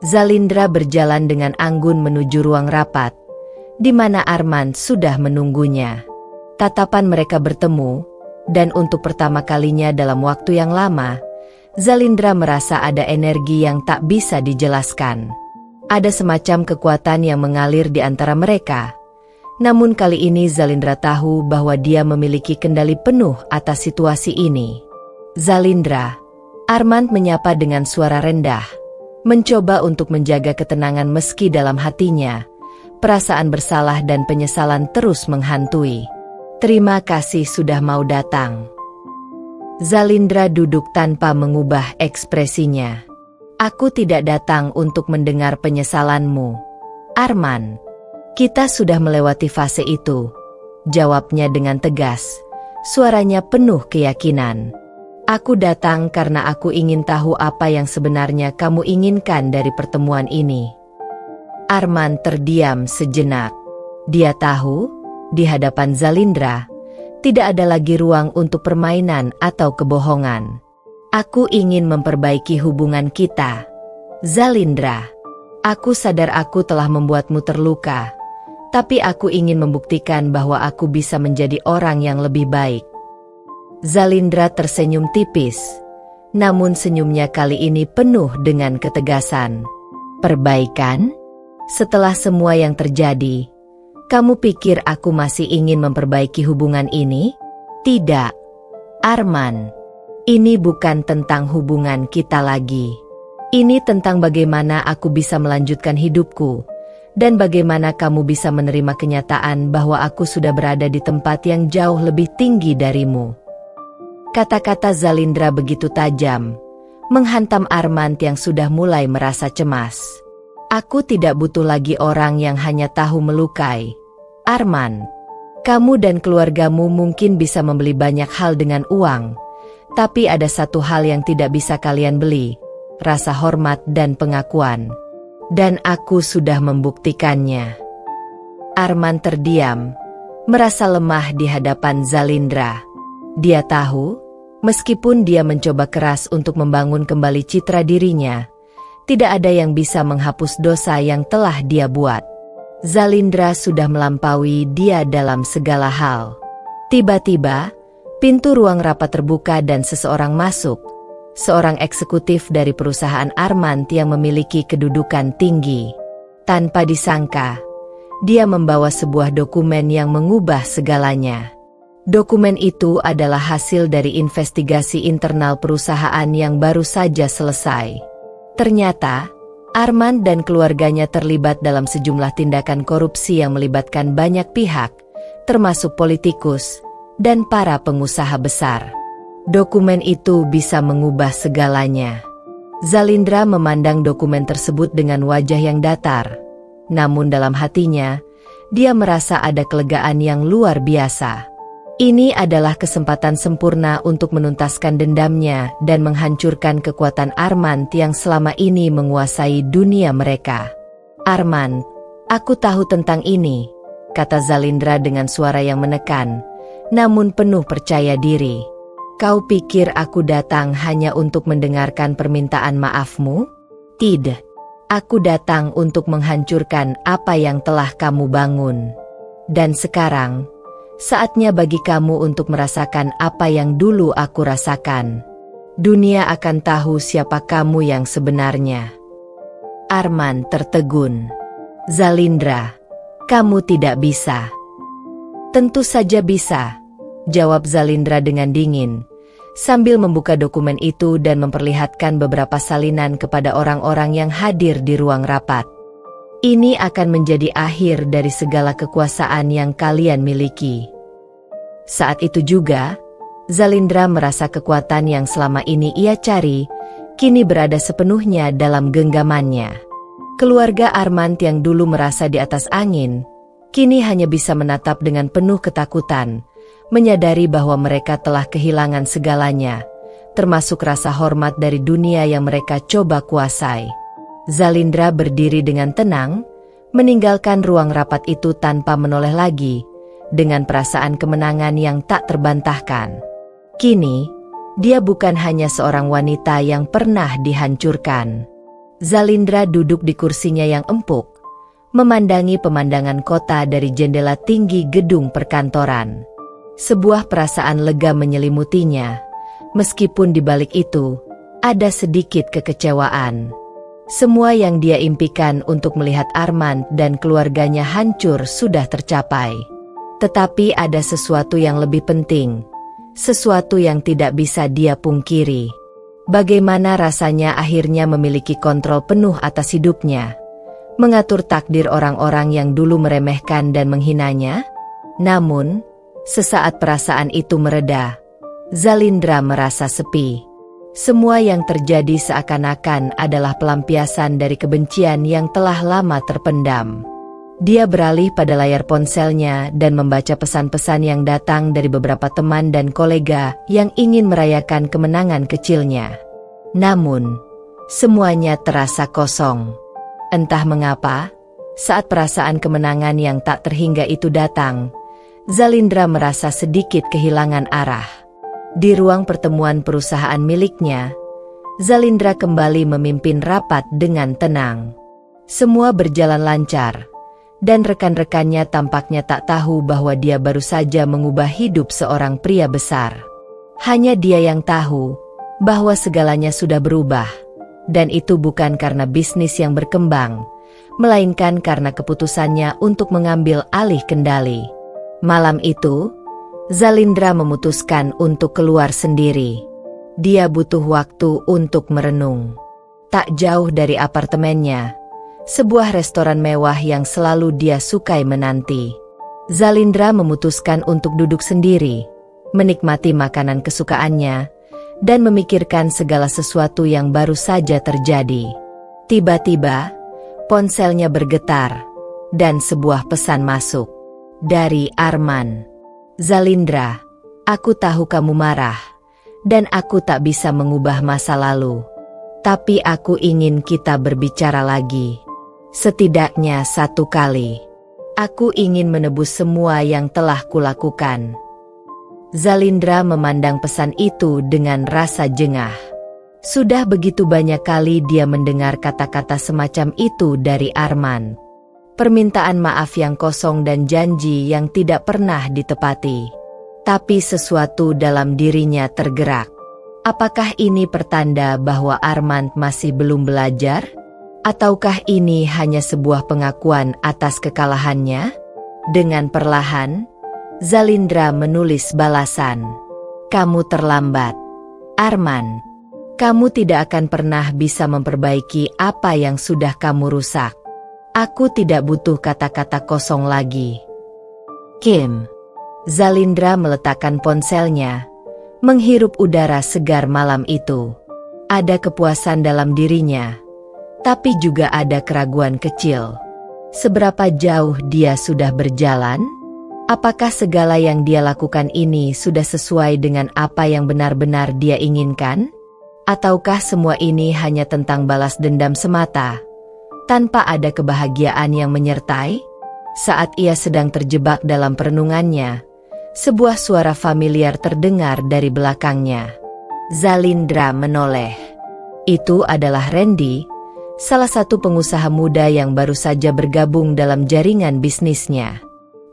S1: Zalindra berjalan dengan anggun menuju ruang rapat, di mana Armand sudah menunggunya. Tatapan mereka bertemu, Dan untuk pertama kalinya dalam waktu yang lama, Zalindra merasa ada energi yang tak bisa dijelaskan. Ada semacam kekuatan yang mengalir di antara mereka. Namun kali ini Zalindra tahu bahwa dia memiliki kendali penuh atas situasi ini. Zalindra, Armand menyapa dengan suara rendah. Mencoba untuk menjaga ketenangan meski dalam hatinya, perasaan bersalah dan penyesalan terus menghantui. Terima kasih sudah mau datang. Zalindra duduk tanpa mengubah ekspresinya. Aku tidak datang untuk mendengar penyesalanmu, Armand. Kita sudah melewati fase itu, jawabnya dengan tegas. Suaranya penuh keyakinan. Aku datang karena aku ingin tahu apa yang sebenarnya kamu inginkan dari pertemuan ini. Armand terdiam sejenak. Dia tahu, di hadapan Zalindra, tidak ada lagi ruang untuk permainan atau kebohongan. Aku ingin memperbaiki hubungan kita, Zalindra. Aku sadar aku telah membuatmu terluka, tapi aku ingin membuktikan bahwa aku bisa menjadi orang yang lebih baik. Zalindra tersenyum tipis, namun senyumnya kali ini penuh dengan ketegasan. Perbaikan? Setelah semua yang terjadi, kamu pikir aku masih ingin memperbaiki hubungan ini? Tidak, Armand. Ini bukan tentang hubungan kita lagi. Ini tentang bagaimana aku bisa melanjutkan hidupku, dan bagaimana kamu bisa menerima kenyataan bahwa aku sudah berada di tempat yang jauh lebih tinggi darimu. Kata-kata Zalindra begitu tajam, menghantam Armand yang sudah mulai merasa cemas. Aku tidak butuh lagi orang yang hanya tahu melukai. Armand, kamu dan keluargamu mungkin bisa membeli banyak hal dengan uang, tapi ada satu hal yang tidak bisa kalian beli, rasa hormat dan pengakuan. Dan aku sudah membuktikannya. Armand terdiam, merasa lemah di hadapan Zalindra. Dia tahu, meskipun dia mencoba keras untuk membangun kembali citra dirinya, tidak ada yang bisa menghapus dosa yang telah dia buat. Zalindra sudah melampaui dia dalam segala hal. Tiba-tiba, pintu ruang rapat terbuka dan seseorang masuk. Seorang eksekutif dari perusahaan Armand yang memiliki kedudukan tinggi. Tanpa disangka, dia membawa sebuah dokumen yang mengubah segalanya. Dokumen itu adalah hasil dari investigasi internal perusahaan yang baru saja selesai. Ternyata, Armand dan keluarganya terlibat dalam sejumlah tindakan korupsi yang melibatkan banyak pihak, termasuk politikus dan para pengusaha besar. Dokumen itu bisa mengubah segalanya. Zalindra memandang dokumen tersebut dengan wajah yang datar. Namun dalam hatinya, dia merasa ada kelegaan yang luar biasa. Ini adalah kesempatan sempurna untuk menuntaskan dendamnya dan menghancurkan kekuatan Armand yang selama ini menguasai dunia mereka. Armand, aku tahu tentang ini, kata Zalindra dengan suara yang menekan, namun penuh percaya diri. Kau pikir aku datang hanya untuk mendengarkan permintaan maafmu? Tidak. Aku datang untuk menghancurkan apa yang telah kamu bangun. Dan sekarang, saatnya bagi kamu untuk merasakan apa yang dulu aku rasakan. Dunia akan tahu siapa kamu yang sebenarnya. Armand tertegun. Zalindra, kamu tidak bisa. Tentu saja bisa, jawab Zalindra dengan dingin, sambil membuka dokumen itu dan memperlihatkan beberapa salinan kepada orang-orang yang hadir di ruang rapat. Ini akan menjadi akhir dari segala kekuasaan yang kalian miliki. Saat itu juga, Zalindra merasa kekuatan yang selama ini ia cari, kini berada sepenuhnya dalam genggamannya. Keluarga Armand yang dulu merasa di atas angin, kini hanya bisa menatap dengan penuh ketakutan, menyadari bahwa mereka telah kehilangan segalanya, termasuk rasa hormat dari dunia yang mereka coba kuasai. Zalindra berdiri dengan tenang, meninggalkan ruang rapat itu tanpa menoleh lagi, dengan perasaan kemenangan yang tak terbantahkan. Kini, dia bukan hanya seorang wanita yang pernah dihancurkan. Zalindra duduk di kursinya yang empuk, memandangi pemandangan kota dari jendela tinggi gedung perkantoran. Sebuah perasaan lega menyelimutinya, meskipun di balik itu, ada sedikit kekecewaan. Semua yang dia impikan untuk melihat Armand dan keluarganya hancur sudah tercapai. Tetapi ada sesuatu yang lebih penting, sesuatu yang tidak bisa dia pungkiri. Bagaimana rasanya akhirnya memiliki kontrol penuh atas hidupnya, mengatur takdir orang-orang yang dulu meremehkan dan menghinanya? Namun, sesaat perasaan itu mereda, Zalindra merasa sepi. Semua yang terjadi seakan-akan adalah pelampiasan dari kebencian yang telah lama terpendam. Dia beralih pada layar ponselnya dan membaca pesan-pesan yang datang dari beberapa teman dan kolega yang ingin merayakan kemenangan kecilnya. Namun, semuanya terasa kosong. Entah mengapa, saat perasaan kemenangan yang tak terhingga itu datang, Zalindra merasa sedikit kehilangan arah. Di ruang pertemuan perusahaan miliknya, Zalindra kembali memimpin rapat dengan tenang. Semua berjalan lancar, dan rekan-rekannya tampaknya tak tahu bahwa dia baru saja mengubah hidup seorang pria besar. Hanya dia yang tahu bahwa segalanya sudah berubah, dan itu bukan karena bisnis yang berkembang, melainkan karena keputusannya untuk mengambil alih kendali. Malam itu, Zalindra memutuskan untuk keluar sendiri. Dia butuh waktu untuk merenung. Tak jauh dari apartemennya, sebuah restoran mewah yang selalu dia sukai menanti. Zalindra memutuskan untuk duduk sendiri, menikmati makanan kesukaannya, dan memikirkan segala sesuatu yang baru saja terjadi. Tiba-tiba, ponselnya bergetar, dan sebuah pesan masuk. Dari Armand. Zalindra, aku tahu kamu marah, dan aku tak bisa mengubah masa lalu. Tapi aku ingin kita berbicara lagi. Setidaknya satu kali. Aku ingin menebus semua yang telah kulakukan. Zalindra memandang pesan itu dengan rasa jengah. Sudah begitu banyak kali dia mendengar kata-kata semacam itu dari Armand. Permintaan maaf yang kosong dan janji yang tidak pernah ditepati. Tapi sesuatu dalam dirinya tergerak. Apakah ini pertanda bahwa Armand masih belum belajar? Ataukah ini hanya sebuah pengakuan atas kekalahannya? Dengan perlahan, Zalindra menulis balasan. Kamu terlambat. Armand, kamu tidak akan pernah bisa memperbaiki apa yang sudah kamu rusak. Aku tidak butuh kata-kata kosong lagi. Kim. Zalindra meletakkan ponselnya, menghirup udara segar malam itu. Ada kepuasan dalam dirinya, tapi juga ada keraguan kecil. Seberapa jauh dia sudah berjalan? Apakah segala yang dia lakukan ini sudah sesuai dengan apa yang benar-benar dia inginkan? Ataukah semua ini hanya tentang balas dendam semata? Tanpa ada kebahagiaan yang menyertai? Saat ia sedang terjebak dalam perenungannya, sebuah suara familiar terdengar dari belakangnya. Zalindra menoleh. Itu adalah Randy, salah satu pengusaha muda yang baru saja bergabung dalam jaringan bisnisnya.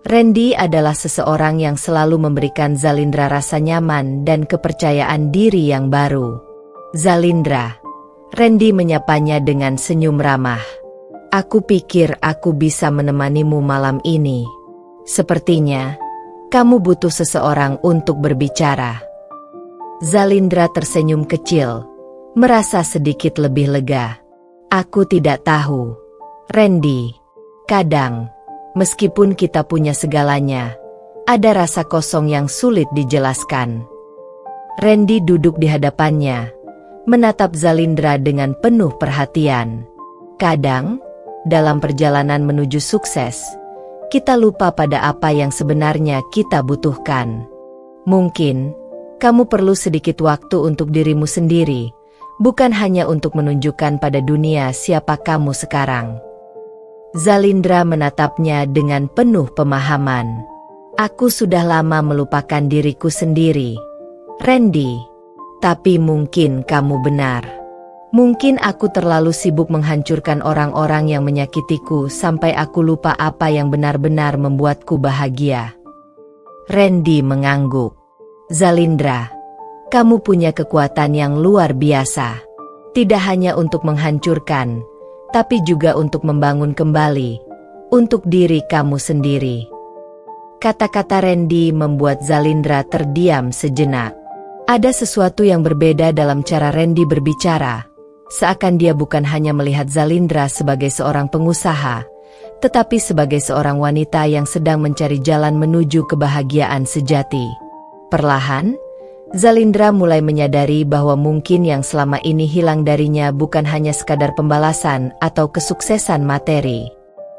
S1: Randy adalah seseorang yang selalu memberikan Zalindra rasa nyaman dan kepercayaan diri yang baru. Zalindra. Randy menyapanya dengan senyum ramah. Aku pikir aku bisa menemanimu malam ini. Sepertinya, kamu butuh seseorang untuk berbicara. Zalindra tersenyum kecil, merasa sedikit lebih lega. Aku tidak tahu. Randy, kadang, meskipun kita punya segalanya, ada rasa kosong yang sulit dijelaskan. Randy duduk di hadapannya, menatap Zalindra dengan penuh perhatian. Kadang, dalam perjalanan menuju sukses, kita lupa pada apa yang sebenarnya kita butuhkan. Mungkin, kamu perlu sedikit waktu untuk dirimu sendiri, bukan hanya untuk menunjukkan pada dunia siapa kamu sekarang. Zalindra menatapnya dengan penuh pemahaman. Aku sudah lama melupakan diriku sendiri, Randy. Tapi mungkin kamu benar. Mungkin aku terlalu sibuk menghancurkan orang-orang yang menyakitiku sampai aku lupa apa yang benar-benar membuatku bahagia. Randy mengangguk. Zalindra, kamu punya kekuatan yang luar biasa. Tidak hanya untuk menghancurkan, tapi juga untuk membangun kembali, untuk diri kamu sendiri. Kata-kata Randy membuat Zalindra terdiam sejenak. Ada sesuatu yang berbeda dalam cara Randy berbicara, seakan dia bukan hanya melihat Zalindra sebagai seorang pengusaha, tetapi sebagai seorang wanita yang sedang mencari jalan menuju kebahagiaan sejati. Perlahan, Zalindra mulai menyadari bahwa mungkin yang selama ini hilang darinya bukan hanya sekadar pembalasan atau kesuksesan materi.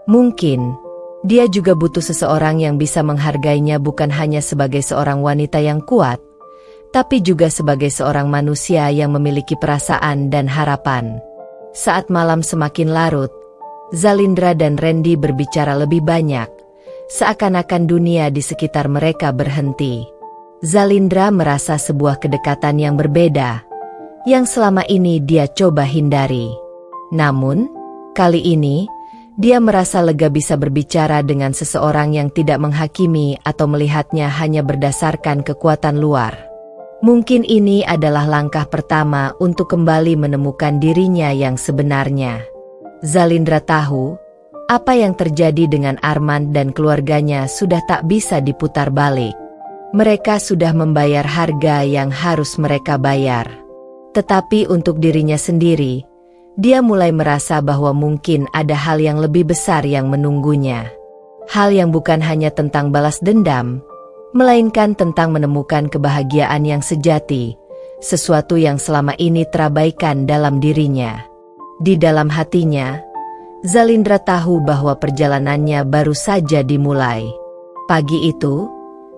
S1: Mungkin, dia juga butuh seseorang yang bisa menghargainya bukan hanya sebagai seorang wanita yang kuat, tapi juga sebagai seorang manusia yang memiliki perasaan dan harapan. Saat malam semakin larut, Zalindra dan Randy berbicara lebih banyak, seakan-akan dunia di sekitar mereka berhenti. Zalindra merasa sebuah kedekatan yang berbeda, yang selama ini dia coba hindari. Namun, kali ini, dia merasa lega bisa berbicara dengan seseorang yang tidak menghakimi atau melihatnya hanya berdasarkan kekuatan luar. Mungkin ini adalah langkah pertama untuk kembali menemukan dirinya yang sebenarnya. Zalindra tahu, apa yang terjadi dengan Arman dan keluarganya sudah tak bisa diputar balik. Mereka sudah membayar harga yang harus mereka bayar. Tetapi untuk dirinya sendiri, dia mulai merasa bahwa mungkin ada hal yang lebih besar yang menunggunya. Hal yang bukan hanya tentang balas dendam, melainkan tentang menemukan kebahagiaan yang sejati, sesuatu yang selama ini terabaikan dalam dirinya. Di dalam hatinya, Zalindra tahu bahwa perjalanannya baru saja dimulai. Pagi itu,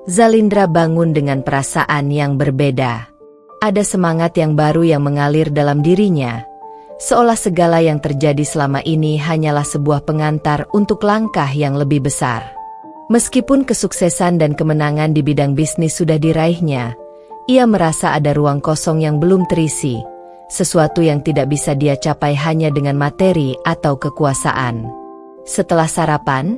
S1: Zalindra bangun dengan perasaan yang berbeda. Ada semangat yang baru yang mengalir dalam dirinya, seolah segala yang terjadi selama ini hanyalah sebuah pengantar untuk langkah yang lebih besar. Meskipun kesuksesan dan kemenangan di bidang bisnis sudah diraihnya, ia merasa ada ruang kosong yang belum terisi, sesuatu yang tidak bisa dia capai hanya dengan materi atau kekuasaan. Setelah sarapan,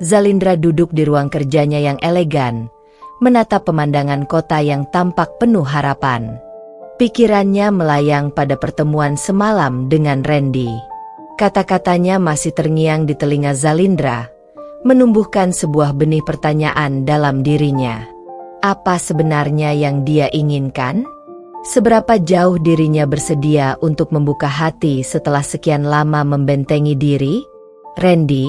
S1: Zalindra duduk di ruang kerjanya yang elegan, menatap pemandangan kota yang tampak penuh harapan. Pikirannya melayang pada pertemuan semalam dengan Randy. Kata-katanya masih terngiang di telinga Zalindra, menumbuhkan sebuah benih pertanyaan dalam dirinya. Apa sebenarnya yang dia inginkan? Seberapa jauh dirinya bersedia untuk membuka hati setelah sekian lama membentengi diri? Randy,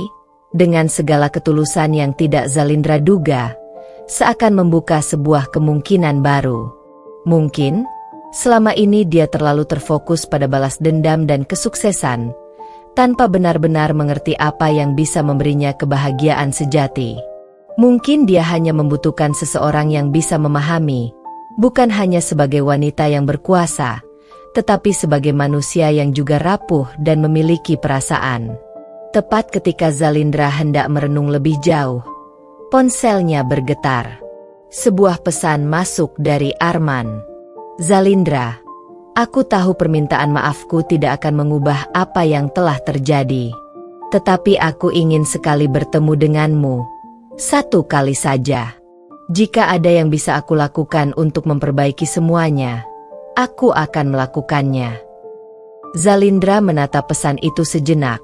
S1: dengan segala ketulusan yang tidak Zalindra duga, seakan membuka sebuah kemungkinan baru. Mungkin, selama ini dia terlalu terfokus pada balas dendam dan kesuksesan, tanpa benar-benar mengerti apa yang bisa memberinya kebahagiaan sejati. Mungkin dia hanya membutuhkan seseorang yang bisa memahami, bukan hanya sebagai wanita yang berkuasa, tetapi sebagai manusia yang juga rapuh dan memiliki perasaan. Tepat ketika Zalindra hendak merenung lebih jauh, ponselnya bergetar. Sebuah pesan masuk dari Arman. Zalindra, aku tahu permintaan maafku tidak akan mengubah apa yang telah terjadi. Tetapi aku ingin sekali bertemu denganmu. Satu kali saja. Jika ada yang bisa aku lakukan untuk memperbaiki semuanya, aku akan melakukannya. Zalindra menatap pesan itu sejenak,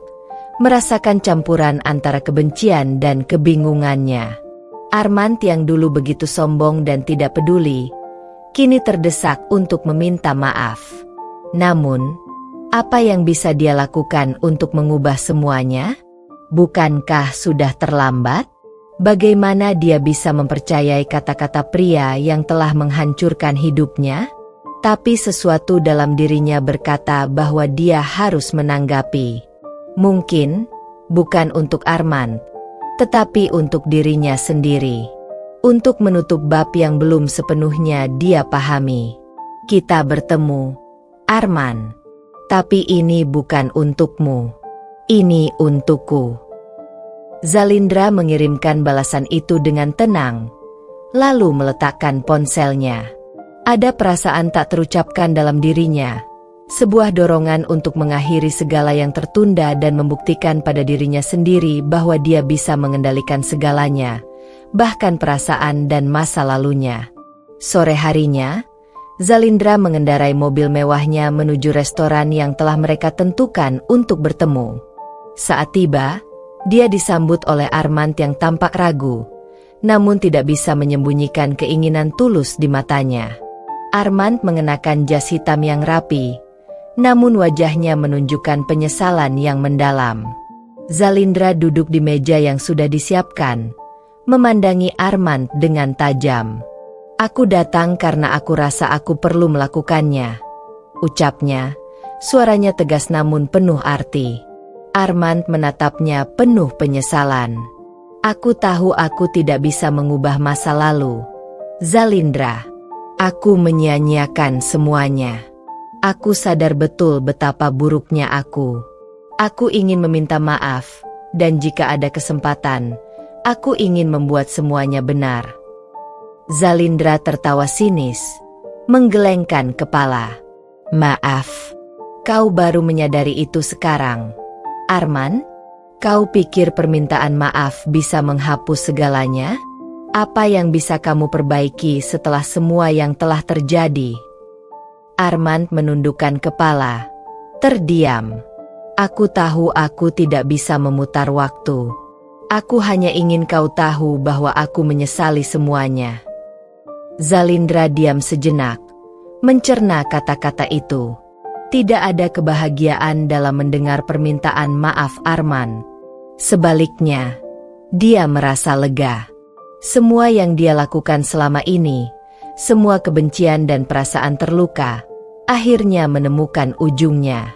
S1: merasakan campuran antara kebencian dan kebingungannya. Arman yang dulu begitu sombong dan tidak peduli, kini terdesak untuk meminta maaf. Namun, apa yang bisa dia lakukan untuk mengubah semuanya? Bukankah sudah terlambat? Bagaimana dia bisa mempercayai kata-kata pria yang telah menghancurkan hidupnya? Tapi sesuatu dalam dirinya berkata bahwa dia harus menanggapi. Mungkin, bukan untuk Arman, tetapi untuk dirinya sendiri. Untuk menutup bab yang belum sepenuhnya dia pahami. Kita bertemu, Arman. Tapi ini bukan untukmu. Ini untukku. Zalindra mengirimkan balasan itu dengan tenang, lalu meletakkan ponselnya. Ada perasaan tak terucapkan dalam dirinya, sebuah dorongan untuk mengakhiri segala yang tertunda dan membuktikan pada dirinya sendiri bahwa dia bisa mengendalikan segalanya, bahkan perasaan dan masa lalunya. Sore harinya, Zalindra mengendarai mobil mewahnya menuju restoran yang telah mereka tentukan untuk bertemu. Saat tiba, dia disambut oleh Armand yang tampak ragu, namun tidak bisa menyembunyikan keinginan tulus di matanya. Armand mengenakan jas hitam yang rapi, namun wajahnya menunjukkan penyesalan yang mendalam. Zalindra duduk di meja yang sudah disiapkan, memandangi Armand dengan tajam. "Aku datang karena aku rasa aku perlu melakukannya," ucapnya, suaranya tegas namun penuh arti. Armand menatapnya penuh penyesalan. "Aku tahu aku tidak bisa mengubah masa lalu, Zalindra. Aku menyia-nyiakan semuanya. Aku sadar betul betapa buruknya aku. Aku ingin meminta maaf, dan jika ada kesempatan, aku ingin membuat semuanya benar." Zalindra tertawa sinis, menggelengkan kepala. "Maaf, kau baru menyadari itu sekarang, Armand? Kau pikir permintaan maaf bisa menghapus segalanya? Apa yang bisa kamu perbaiki setelah semua yang telah terjadi?" Armand menundukkan kepala, terdiam. "Aku tahu aku tidak bisa memutar waktu. Aku hanya ingin kau tahu bahwa aku menyesali semuanya." Zalindra diam sejenak, mencerna kata-kata itu. Tidak ada kebahagiaan dalam mendengar permintaan maaf Armand. Sebaliknya, dia merasa lega. Semua yang dia lakukan selama ini, semua kebencian dan perasaan terluka, akhirnya menemukan ujungnya.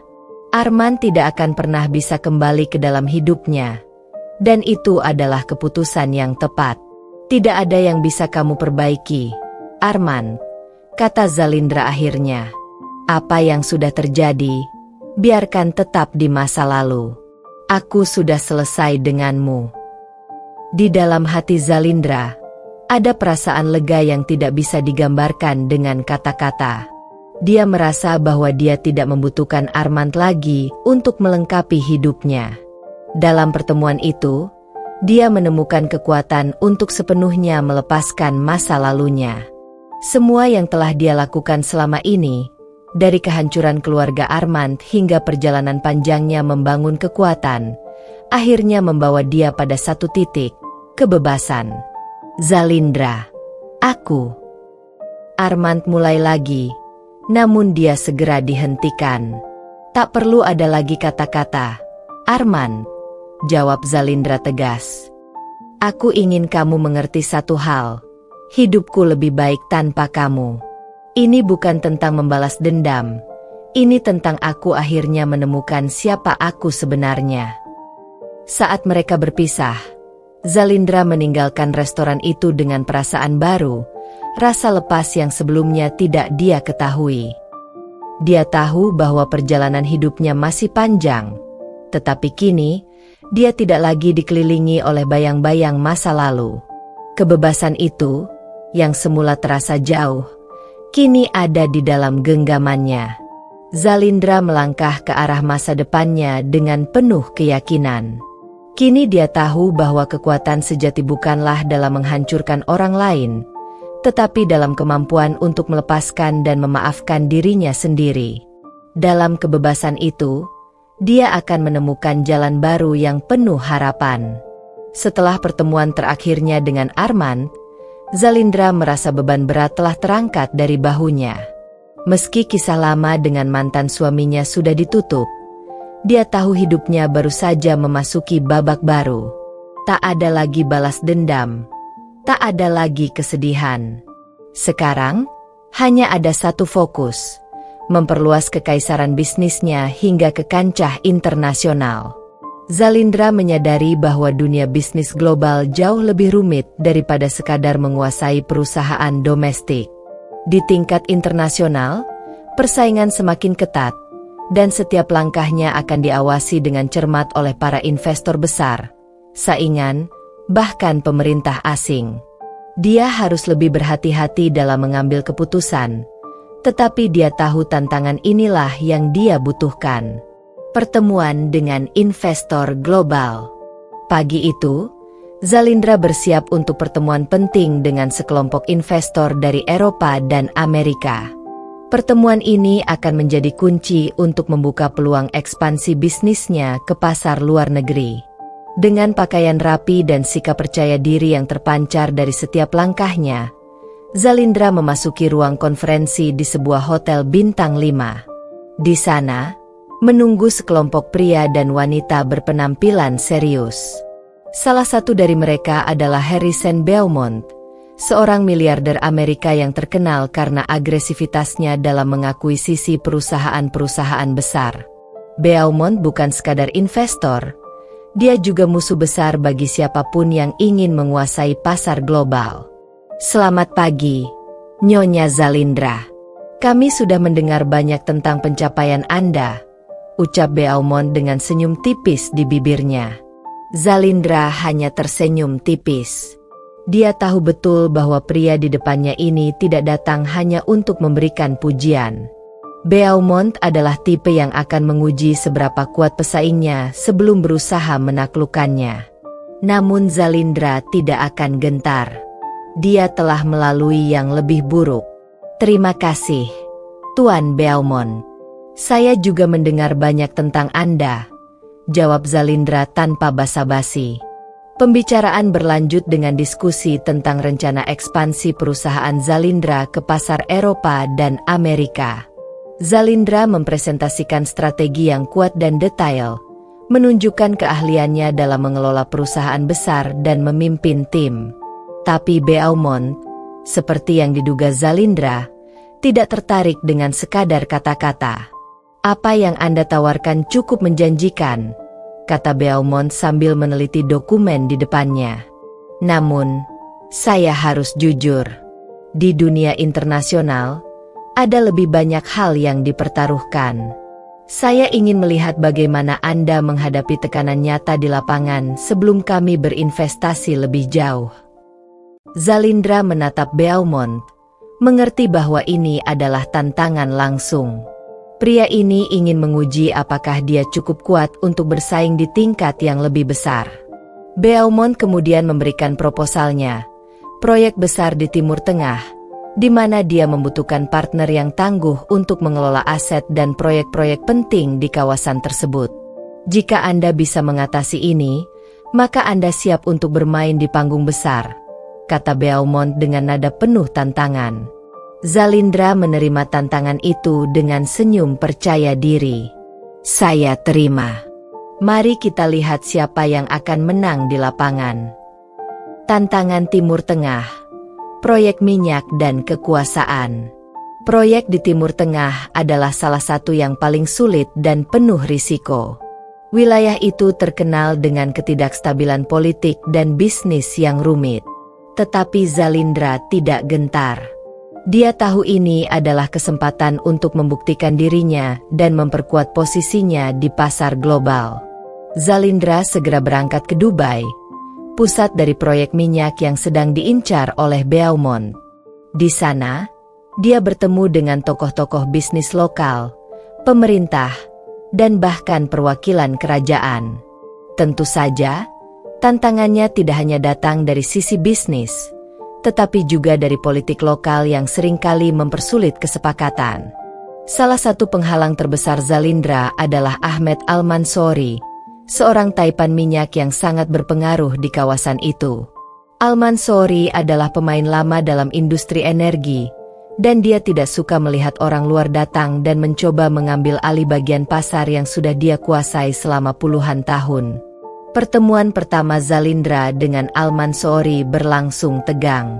S1: Armand tidak akan pernah bisa kembali ke dalam hidupnya, dan itu adalah keputusan yang tepat. "Tidak ada yang bisa kamu perbaiki, Armand," kata Zalindra akhirnya. "Apa yang sudah terjadi, biarkan tetap di masa lalu. Aku sudah selesai denganmu." Di dalam hati Zalindra, ada perasaan lega yang tidak bisa digambarkan dengan kata-kata. Dia merasa bahwa dia tidak membutuhkan Armand lagi untuk melengkapi hidupnya. Dalam pertemuan itu, dia menemukan kekuatan untuk sepenuhnya melepaskan masa lalunya. Semua yang telah dia lakukan selama ini, dari kehancuran keluarga Armand hingga perjalanan panjangnya membangun kekuatan, akhirnya membawa dia pada satu titik, kebebasan. "Zalindra, aku..." Armand mulai lagi, namun dia segera dihentikan. "Tak perlu ada lagi kata-kata, Armand," jawab Zalindra tegas. "Aku ingin kamu mengerti satu hal. Hidupku lebih baik tanpa kamu. Ini bukan tentang membalas dendam. Ini tentang aku akhirnya menemukan siapa aku sebenarnya." Saat mereka berpisah, Zalindra meninggalkan restoran itu dengan perasaan baru, rasa lepas yang sebelumnya tidak dia ketahui. Dia tahu bahwa perjalanan hidupnya masih panjang, tetapi kini, dia tidak lagi dikelilingi oleh bayang-bayang masa lalu. Kebebasan itu, yang semula terasa jauh, kini ada di dalam genggamannya. Zalindra melangkah ke arah masa depannya dengan penuh keyakinan. Kini dia tahu bahwa kekuatan sejati bukanlah dalam menghancurkan orang lain, tetapi dalam kemampuan untuk melepaskan dan memaafkan dirinya sendiri. Dalam kebebasan itu, dia akan menemukan jalan baru yang penuh harapan. Setelah pertemuan terakhirnya dengan Armand, Zalindra merasa beban berat telah terangkat dari bahunya. Meski kisah lama dengan mantan suaminya sudah ditutup, dia tahu hidupnya baru saja memasuki babak baru. Tak ada lagi balas dendam, tak ada lagi kesedihan. Sekarang, hanya ada satu fokus, memperluas kekaisaran bisnisnya hingga ke kancah internasional. Zalindra menyadari bahwa dunia bisnis global jauh lebih rumit daripada sekadar menguasai perusahaan domestik. Di tingkat internasional, persaingan semakin ketat, dan setiap langkahnya akan diawasi dengan cermat oleh para investor besar, saingan, bahkan pemerintah asing. Dia harus lebih berhati-hati dalam mengambil keputusan, tetapi dia tahu tantangan inilah yang dia butuhkan. Pertemuan dengan investor global. Pagi itu, Zalindra bersiap untuk pertemuan penting dengan sekelompok investor dari Eropa dan Amerika. Pertemuan ini akan menjadi kunci untuk membuka peluang ekspansi bisnisnya ke pasar luar negeri. Dengan pakaian rapi dan sikap percaya diri yang terpancar dari setiap langkahnya, Zalindra memasuki ruang konferensi di sebuah hotel bintang 5. Di sana, menunggu sekelompok pria dan wanita berpenampilan serius. Salah satu dari mereka adalah Harrison Beaumont, seorang miliarder Amerika yang terkenal karena agresivitasnya dalam mengakuisisi perusahaan-perusahaan besar. Beaumont bukan sekadar investor, dia juga musuh besar bagi siapapun yang ingin menguasai pasar global. Selamat pagi, Nyonya Zalindra. Kami sudah mendengar banyak tentang pencapaian Anda, ucap Beaumont dengan senyum tipis di bibirnya. Zalindra hanya tersenyum tipis. Dia tahu betul bahwa pria di depannya ini tidak datang hanya untuk memberikan pujian. Beaumont adalah tipe yang akan menguji seberapa kuat pesaingnya sebelum berusaha menaklukkannya. Namun Zalindra tidak akan gentar. Dia telah melalui yang lebih buruk. Terima kasih, Tuan Beaumont. Saya juga mendengar banyak tentang Anda, jawab Zalindra tanpa basa-basi. Pembicaraan berlanjut dengan diskusi tentang rencana ekspansi perusahaan Zalindra ke pasar Eropa dan Amerika. Zalindra mempresentasikan strategi yang kuat dan detail, menunjukkan keahliannya dalam mengelola perusahaan besar dan memimpin tim. Tapi Beaumont, seperti yang diduga Zalindra, tidak tertarik dengan sekadar kata-kata. Apa yang Anda tawarkan cukup menjanjikan, kata Beaumont sambil meneliti dokumen di depannya. Namun, saya harus jujur. Di dunia internasional, ada lebih banyak hal yang dipertaruhkan. Saya ingin melihat bagaimana Anda menghadapi tekanan nyata di lapangan sebelum kami berinvestasi lebih jauh. Zalindra menatap Beaumont, mengerti bahwa ini adalah tantangan langsung. Pria ini ingin menguji apakah dia cukup kuat untuk bersaing di tingkat yang lebih besar. Beaumont kemudian memberikan proposalnya, proyek besar di Timur Tengah, di mana dia membutuhkan partner yang tangguh untuk mengelola aset dan proyek-proyek penting di kawasan tersebut. Jika Anda bisa mengatasi ini, maka Anda siap untuk bermain di panggung besar, kata Beaumont dengan nada penuh tantangan. Zalindra menerima tantangan itu dengan senyum percaya diri. Saya terima. Mari kita lihat siapa yang akan menang di lapangan. Tantangan Timur Tengah. Proyek minyak dan kekuasaan. Proyek di Timur Tengah adalah salah satu yang paling sulit dan penuh risiko. Wilayah itu terkenal dengan ketidakstabilan politik dan bisnis yang rumit. Tetapi Zalindra tidak gentar. Dia tahu ini adalah kesempatan untuk membuktikan dirinya dan memperkuat posisinya di pasar global. Zalindra segera berangkat ke Dubai, pusat dari proyek minyak yang sedang diincar oleh Beaumont. Di sana, dia bertemu dengan tokoh-tokoh bisnis lokal, pemerintah, dan bahkan perwakilan kerajaan. Tentu saja, tantangannya tidak hanya datang dari sisi bisnis, tetapi juga dari politik lokal yang seringkali mempersulit kesepakatan. Salah satu penghalang terbesar Zalindra adalah Ahmed Al-Mansouri, seorang taipan minyak yang sangat berpengaruh di kawasan itu. Al-Mansouri adalah pemain lama dalam industri energi, dan dia tidak suka melihat orang luar datang dan mencoba mengambil alih bagian pasar yang sudah dia kuasai selama puluhan tahun. Pertemuan pertama Zalindra dengan Al-Mansouri berlangsung tegang.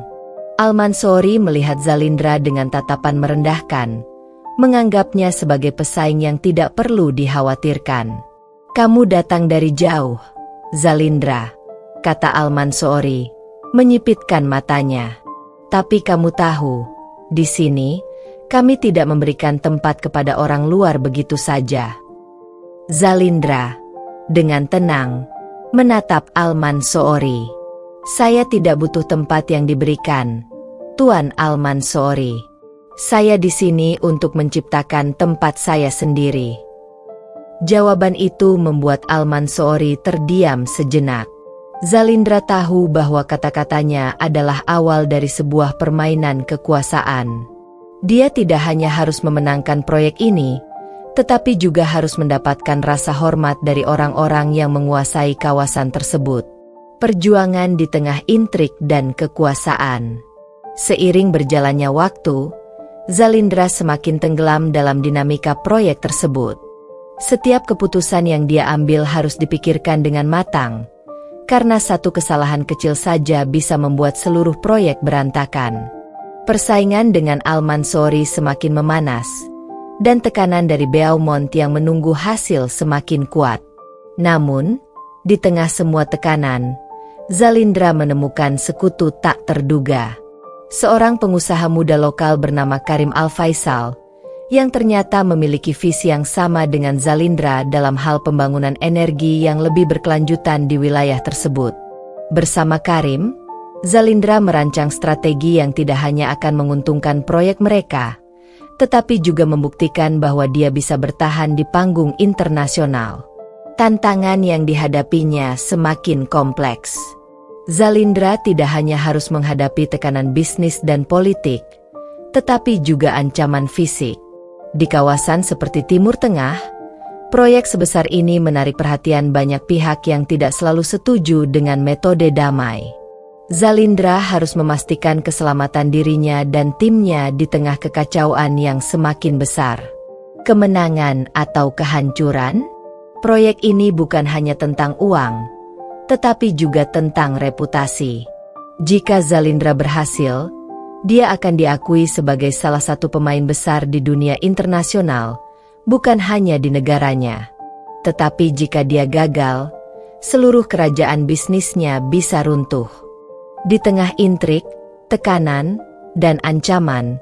S1: Al-Mansouri melihat Zalindra dengan tatapan merendahkan, menganggapnya sebagai pesaing yang tidak perlu dikhawatirkan. Kamu datang dari jauh, Zalindra, kata Al-Mansouri, menyipitkan matanya. Tapi kamu tahu, di sini, kami tidak memberikan tempat kepada orang luar begitu saja. Zalindra, dengan tenang, menatap Al-Mansouri. Saya tidak butuh tempat yang diberikan, Tuan Al-Mansouri. Saya di sini untuk menciptakan tempat saya sendiri. Jawaban itu membuat Al-Mansouri terdiam sejenak. Zalindra tahu bahwa kata-katanya adalah awal dari sebuah permainan kekuasaan. Dia tidak hanya harus memenangkan proyek ini, tetapi juga harus mendapatkan rasa hormat dari orang-orang yang menguasai kawasan tersebut. Perjuangan di tengah intrik dan kekuasaan. Seiring berjalannya waktu, Zalindra semakin tenggelam dalam dinamika proyek tersebut. Setiap keputusan yang dia ambil harus dipikirkan dengan matang, karena satu kesalahan kecil saja bisa membuat seluruh proyek berantakan. Persaingan dengan Al-Mansouri semakin memanas, dan tekanan dari Beaumont yang menunggu hasil semakin kuat. Namun, di tengah semua tekanan, Zalindra menemukan sekutu tak terduga. Seorang pengusaha muda lokal bernama Karim Al-Faisal, yang ternyata memiliki visi yang sama dengan Zalindra dalam hal pembangunan energi yang lebih berkelanjutan di wilayah tersebut. Bersama Karim, Zalindra merancang strategi yang tidak hanya akan menguntungkan proyek mereka, tetapi juga membuktikan bahwa dia bisa bertahan di panggung internasional. Tantangan yang dihadapinya semakin kompleks. Zalindra tidak hanya harus menghadapi tekanan bisnis dan politik, tetapi juga ancaman fisik. Di kawasan seperti Timur Tengah, proyek sebesar ini menarik perhatian banyak pihak yang tidak selalu setuju dengan metode damai. Zalindra harus memastikan keselamatan dirinya dan timnya di tengah kekacauan yang semakin besar. Kemenangan atau kehancuran? Proyek ini bukan hanya tentang uang, tetapi juga tentang reputasi. Jika Zalindra berhasil, dia akan diakui sebagai salah satu pemain besar di dunia internasional, bukan hanya di negaranya. Tetapi jika dia gagal, seluruh kerajaan bisnisnya bisa runtuh. Di tengah intrik, tekanan, dan ancaman,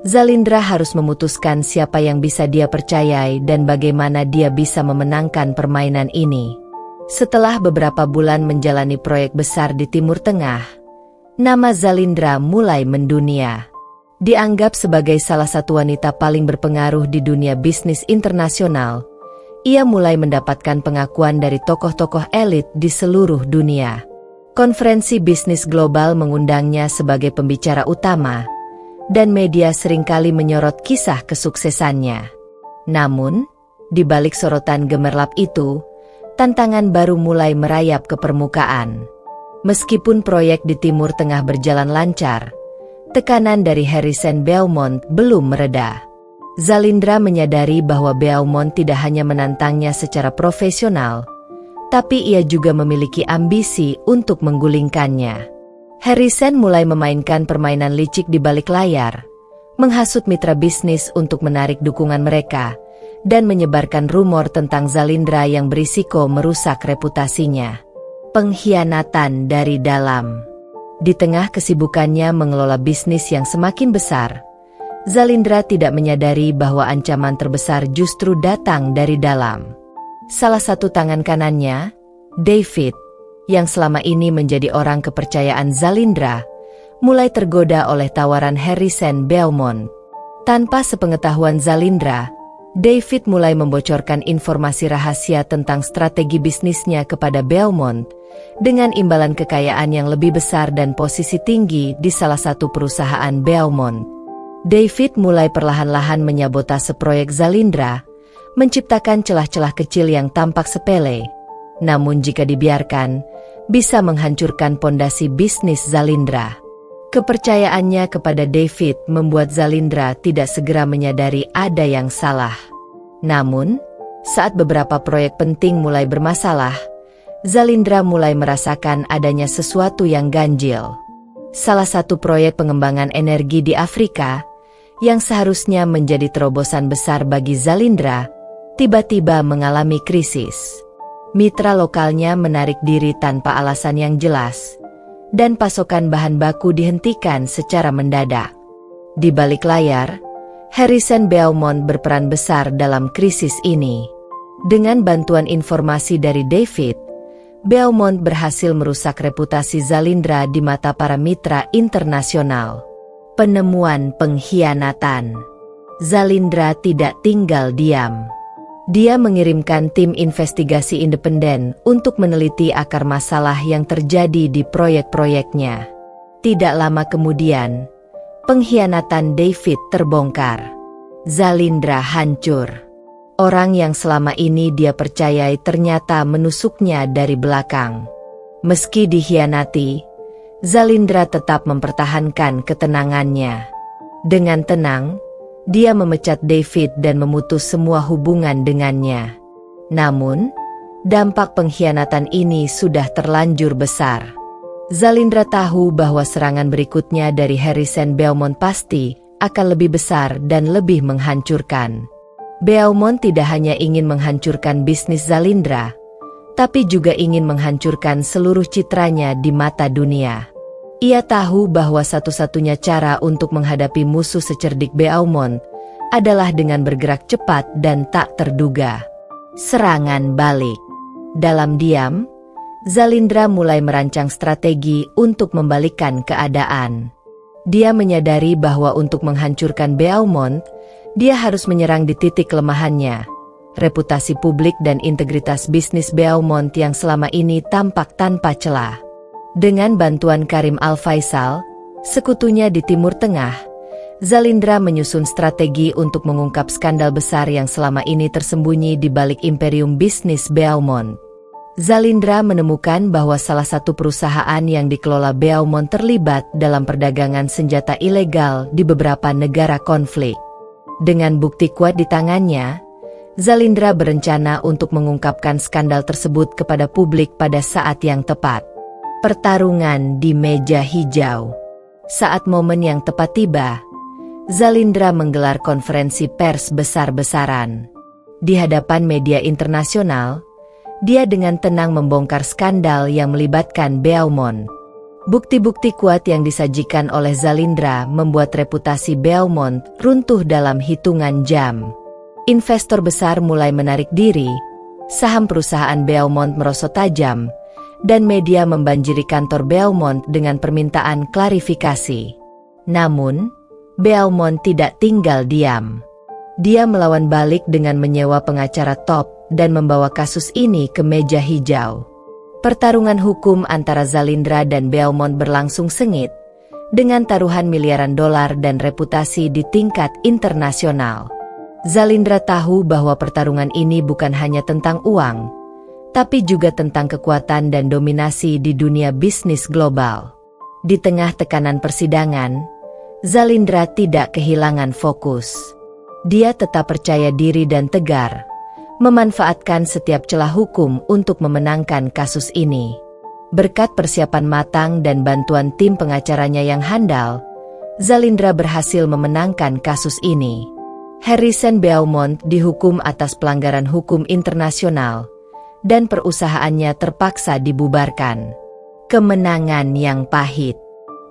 S1: Zalindra harus memutuskan siapa yang bisa dia percayai dan bagaimana dia bisa memenangkan permainan ini. Setelah beberapa bulan menjalani proyek besar di Timur Tengah, nama Zalindra mulai mendunia. Dianggap sebagai salah satu wanita paling berpengaruh di dunia bisnis internasional, ia mulai mendapatkan pengakuan dari tokoh-tokoh elit di seluruh dunia. Konferensi bisnis global mengundangnya sebagai pembicara utama, dan media seringkali menyorot kisah kesuksesannya. Namun, di balik sorotan gemerlap itu, tantangan baru mulai merayap ke permukaan. Meskipun proyek di Timur Tengah berjalan lancar, tekanan dari Harrison Beaumont belum mereda. Zalindra menyadari bahwa Beaumont tidak hanya menantangnya secara profesional, tapi ia juga memiliki ambisi untuk menggulingkannya. Harrison mulai memainkan permainan licik di balik layar, menghasut mitra bisnis untuk menarik dukungan mereka, dan menyebarkan rumor tentang Zalindra yang berisiko merusak reputasinya. Pengkhianatan dari dalam. Di tengah kesibukannya mengelola bisnis yang semakin besar, Zalindra tidak menyadari bahwa ancaman terbesar justru datang dari dalam. Salah satu tangan kanannya, David, yang selama ini menjadi orang kepercayaan Zalindra, mulai tergoda oleh tawaran Harrison Beaumont. Tanpa sepengetahuan Zalindra, David mulai membocorkan informasi rahasia tentang strategi bisnisnya kepada Beaumont, dengan imbalan kekayaan yang lebih besar dan posisi tinggi di salah satu perusahaan Beaumont. David mulai perlahan-lahan menyabotase proyek Zalindra, menciptakan celah-celah kecil yang tampak sepele, namun jika dibiarkan, bisa menghancurkan pondasi bisnis Zalindra. Kepercayaannya kepada David membuat Zalindra tidak segera menyadari ada yang salah. Namun, saat beberapa proyek penting mulai bermasalah, Zalindra mulai merasakan adanya sesuatu yang ganjil. Salah satu proyek pengembangan energi di Afrika, yang seharusnya menjadi terobosan besar bagi Zalindra, tiba-tiba mengalami krisis. Mitra lokalnya menarik diri tanpa alasan yang jelas, dan pasokan bahan baku dihentikan secara mendadak. Di balik layar, Harrison Beaumont berperan besar dalam krisis ini. Dengan bantuan informasi dari David, Beaumont berhasil merusak reputasi Zalindra di mata para mitra internasional. Penemuan pengkhianatan. Zalindra tidak tinggal diam. Dia mengirimkan tim investigasi independen untuk meneliti akar masalah yang terjadi di proyek-proyeknya. Tidak lama kemudian, pengkhianatan David terbongkar. Zalindra hancur. Orang yang selama ini dia percayai ternyata menusuknya dari belakang. Meski dikhianati, Zalindra tetap mempertahankan ketenangannya. Dengan tenang, dia memecat David dan memutus semua hubungan dengannya. Namun, dampak pengkhianatan ini sudah terlanjur besar. Zalindra tahu bahwa serangan berikutnya dari Harrison Beaumont pasti akan lebih besar dan lebih menghancurkan. Beaumont tidak hanya ingin menghancurkan bisnis Zalindra, tapi juga ingin menghancurkan seluruh citranya di mata dunia. Ia tahu bahwa satu-satunya cara untuk menghadapi musuh secerdik Beaumont adalah dengan bergerak cepat dan tak terduga. Serangan balik. Dalam diam, Zalindra mulai merancang strategi untuk membalikkan keadaan. Dia menyadari bahwa untuk menghancurkan Beaumont, dia harus menyerang di titik kelemahannya, reputasi publik dan integritas bisnis Beaumont yang selama ini tampak tanpa celah. Dengan bantuan Karim Al-Faisal, sekutunya di Timur Tengah, Zalindra menyusun strategi untuk mengungkap skandal besar yang selama ini tersembunyi di balik imperium bisnis Beaumont. Zalindra menemukan bahwa salah satu perusahaan yang dikelola Beaumont terlibat dalam perdagangan senjata ilegal di beberapa negara konflik. Dengan bukti kuat di tangannya, Zalindra berencana untuk mengungkapkan skandal tersebut kepada publik pada saat yang tepat. Pertarungan di meja hijau. Saat momen yang tepat tiba, Zalindra menggelar konferensi pers besar-besaran. Di hadapan media internasional, dia dengan tenang membongkar skandal yang melibatkan Beaumont. Bukti-bukti kuat yang disajikan oleh Zalindra membuat reputasi Beaumont runtuh dalam hitungan jam. Investor besar mulai menarik diri, saham perusahaan Beaumont merosot tajam, dan media membanjiri kantor Beaumont dengan permintaan klarifikasi. Namun, Beaumont tidak tinggal diam. Dia melawan balik dengan menyewa pengacara top dan membawa kasus ini ke meja hijau. Pertarungan hukum antara Zalindra dan Beaumont berlangsung sengit, dengan taruhan miliaran dolar dan reputasi di tingkat internasional. Zalindra tahu bahwa pertarungan ini bukan hanya tentang uang, tapi juga tentang kekuatan dan dominasi di dunia bisnis global. Di tengah tekanan persidangan, Zalindra tidak kehilangan fokus. Dia tetap percaya diri dan tegar, memanfaatkan setiap celah hukum untuk memenangkan kasus ini. Berkat persiapan matang dan bantuan tim pengacaranya yang handal, Zalindra berhasil memenangkan kasus ini. Harrison Beaumont dihukum atas pelanggaran hukum internasional, dan perusahaannya terpaksa dibubarkan. Kemenangan yang pahit.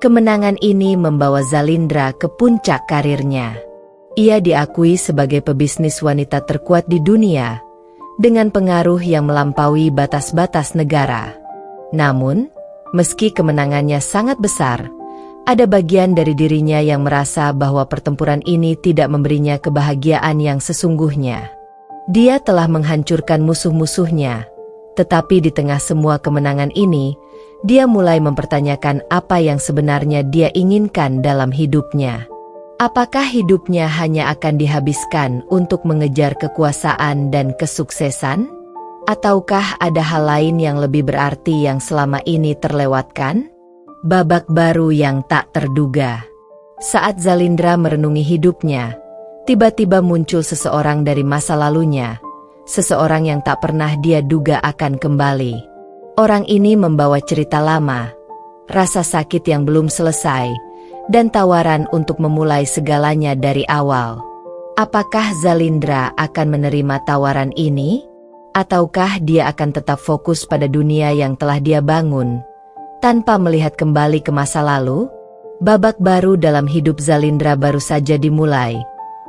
S1: Kemenangan ini membawa Zalindra ke puncak karirnya. Ia diakui sebagai pebisnis wanita terkuat di dunia, dengan pengaruh yang melampaui batas-batas negara. Namun, meski kemenangannya sangat besar, ada bagian dari dirinya yang merasa bahwa pertempuran ini tidak memberinya kebahagiaan yang sesungguhnya. Dia telah menghancurkan musuh-musuhnya, tetapi di tengah semua kemenangan ini, dia mulai mempertanyakan apa yang sebenarnya dia inginkan dalam hidupnya. Apakah hidupnya hanya akan dihabiskan untuk mengejar kekuasaan dan kesuksesan? Ataukah ada hal lain yang lebih berarti yang selama ini terlewatkan? Babak baru yang tak terduga. Saat Zalindra merenungi hidupnya, tiba-tiba muncul seseorang dari masa lalunya, seseorang yang tak pernah dia duga akan kembali. Orang ini membawa cerita lama, rasa sakit yang belum selesai, dan tawaran untuk memulai segalanya dari awal. Apakah Zalindra akan menerima tawaran ini? Ataukah dia akan tetap fokus pada dunia yang telah dia bangun, tanpa melihat kembali ke masa lalu? Babak baru dalam hidup Zalindra baru saja dimulai,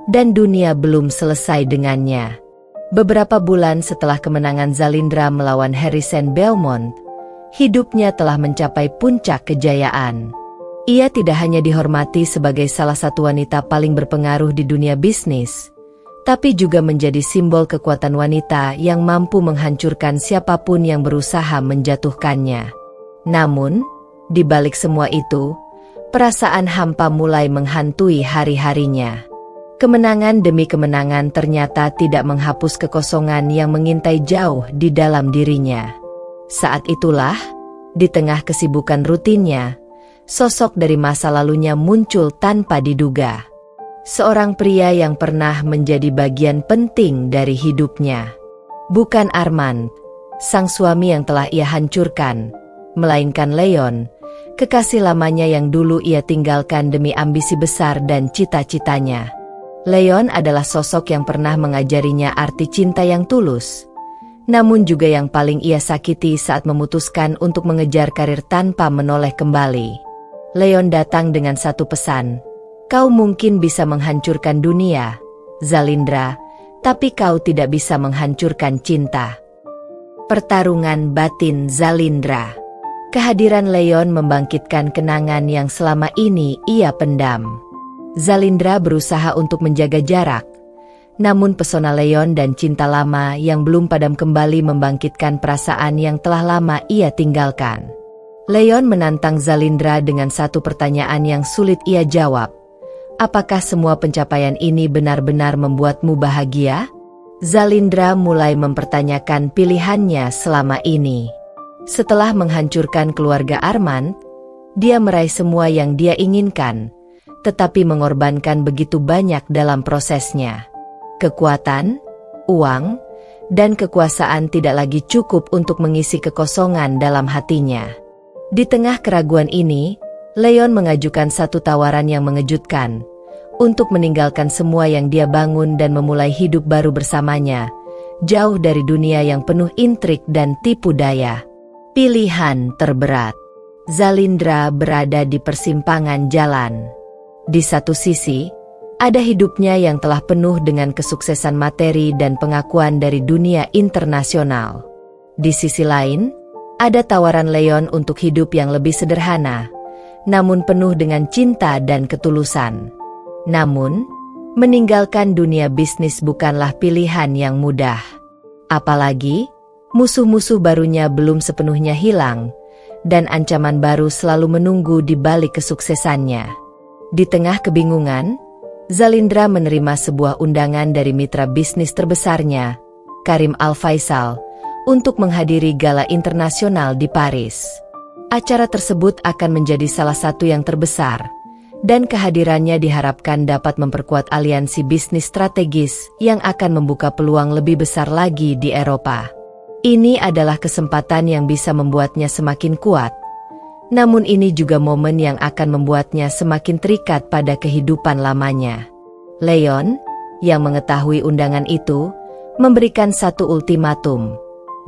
S1: dan dunia belum selesai dengannya. Beberapa bulan setelah kemenangan Zalindra melawan Harrison Beaumont, hidupnya telah mencapai puncak kejayaan. Ia tidak hanya dihormati sebagai salah satu wanita paling berpengaruh di dunia bisnis, tapi juga menjadi simbol kekuatan wanita yang mampu menghancurkan siapapun yang berusaha menjatuhkannya. Namun, di balik semua itu, perasaan hampa mulai menghantui hari-harinya. Kemenangan demi kemenangan ternyata tidak menghapus kekosongan yang mengintai jauh di dalam dirinya. Saat itulah, di tengah kesibukan rutinnya, sosok dari masa lalunya muncul tanpa diduga. Seorang pria yang pernah menjadi bagian penting dari hidupnya. Bukan Armand, sang suami yang telah ia hancurkan, melainkan Leon, kekasih lamanya yang dulu ia tinggalkan demi ambisi besar dan cita-citanya. Leon adalah sosok yang pernah mengajarinya arti cinta yang tulus, namun juga yang paling ia sakiti saat memutuskan untuk mengejar karir tanpa menoleh kembali. Leon datang dengan satu pesan. Kau mungkin bisa menghancurkan dunia, Zalindra, tapi kau tidak bisa menghancurkan cinta. Pertarungan batin Zalindra. Kehadiran Leon membangkitkan kenangan yang selama ini ia pendam. Zalindra berusaha untuk menjaga jarak, namun pesona Leon dan cinta lama yang belum padam kembali membangkitkan perasaan yang telah lama ia tinggalkan. Leon menantang Zalindra dengan satu pertanyaan yang sulit ia jawab. Apakah semua pencapaian ini benar-benar membuatmu bahagia? Zalindra mulai mempertanyakan pilihannya selama ini. Setelah menghancurkan keluarga Armand, dia meraih semua yang dia inginkan, tetapi mengorbankan begitu banyak dalam prosesnya. Kekuatan, uang, dan kekuasaan tidak lagi cukup untuk mengisi kekosongan dalam hatinya. Di tengah keraguan ini, Leon mengajukan satu tawaran yang mengejutkan, untuk meninggalkan semua yang dia bangun dan memulai hidup baru bersamanya, jauh dari dunia yang penuh intrik dan tipu daya. Pilihan terberat. Zalindra berada di persimpangan jalan. Di satu sisi, ada hidupnya yang telah penuh dengan kesuksesan materi dan pengakuan dari dunia internasional. Di sisi lain, ada tawaran Leon untuk hidup yang lebih sederhana, namun penuh dengan cinta dan ketulusan. Namun, meninggalkan dunia bisnis bukanlah pilihan yang mudah. Apalagi, musuh-musuh barunya belum sepenuhnya hilang, dan ancaman baru selalu menunggu di balik kesuksesannya. Di tengah kebingungan, Zalindra menerima sebuah undangan dari mitra bisnis terbesarnya, Karim Al-Faisal, untuk menghadiri gala internasional di Paris. Acara tersebut akan menjadi salah satu yang terbesar, dan kehadirannya diharapkan dapat memperkuat aliansi bisnis strategis yang akan membuka peluang lebih besar lagi di Eropa. Ini adalah kesempatan yang bisa membuatnya semakin kuat, namun ini juga momen yang akan membuatnya semakin terikat pada kehidupan lamanya. Leon, yang mengetahui undangan itu, memberikan satu ultimatum.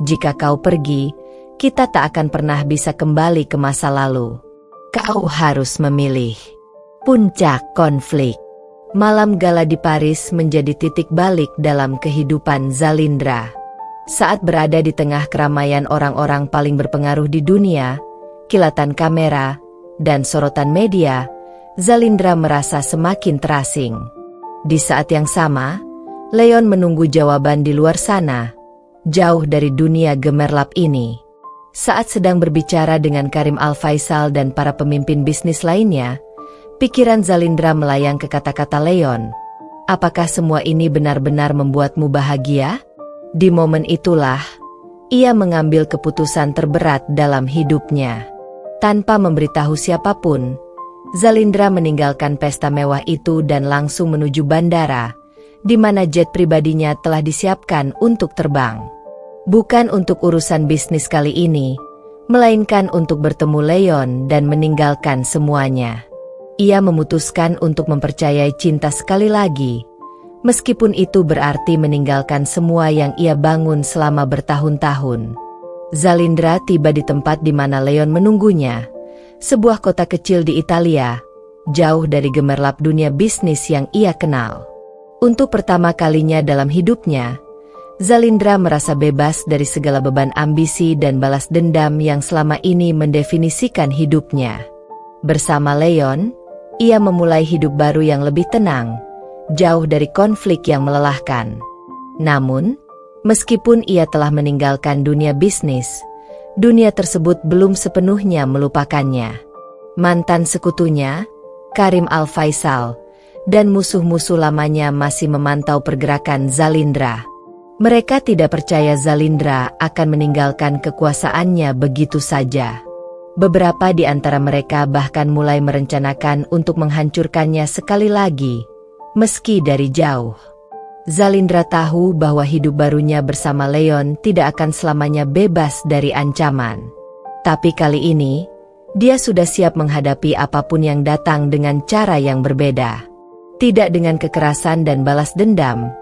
S1: Jika kau pergi, kita tak akan pernah bisa kembali ke masa lalu. Kau harus memilih. Puncak konflik. Malam gala di Paris menjadi titik balik dalam kehidupan Zalindra. Saat berada di tengah keramaian orang-orang paling berpengaruh di dunia, kilatan kamera, dan sorotan media, Zalindra merasa semakin terasing. Di saat yang sama, Leon menunggu jawaban di luar sana, jauh dari dunia gemerlap ini. Saat sedang berbicara dengan Karim Al-Faisal dan para pemimpin bisnis lainnya, pikiran Zalindra melayang ke kata-kata Leon. Apakah semua ini benar-benar membuatmu bahagia? Di momen itulah, ia mengambil keputusan terberat dalam hidupnya. Tanpa memberitahu siapapun, Zalindra meninggalkan pesta mewah itu dan langsung menuju bandara, di mana jet pribadinya telah disiapkan untuk terbang. Bukan untuk urusan bisnis kali ini, melainkan untuk bertemu Leon dan meninggalkan semuanya. Ia memutuskan untuk mempercayai cinta sekali lagi, meskipun itu berarti meninggalkan semua yang ia bangun selama bertahun-tahun. Zalindra tiba di tempat di mana Leon menunggunya, sebuah kota kecil di Italia, jauh dari gemerlap dunia bisnis yang ia kenal. Untuk pertama kalinya dalam hidupnya, Zalindra merasa bebas dari segala beban ambisi dan balas dendam yang selama ini mendefinisikan hidupnya. Bersama Leon, ia memulai hidup baru yang lebih tenang, jauh dari konflik yang melelahkan. Namun, meskipun ia telah meninggalkan dunia bisnis, dunia tersebut belum sepenuhnya melupakannya. Mantan sekutunya, Karim Al-Faisal, dan musuh-musuh lamanya masih memantau pergerakan Zalindra. Mereka tidak percaya Zalindra akan meninggalkan kekuasaannya begitu saja. Beberapa di antara mereka bahkan mulai merencanakan untuk menghancurkannya sekali lagi, meski dari jauh. Zalindra tahu bahwa hidup barunya bersama Leon tidak akan selamanya bebas dari ancaman. Tapi kali ini, dia sudah siap menghadapi apapun yang datang dengan cara yang berbeda. Tidak dengan kekerasan dan balas dendam,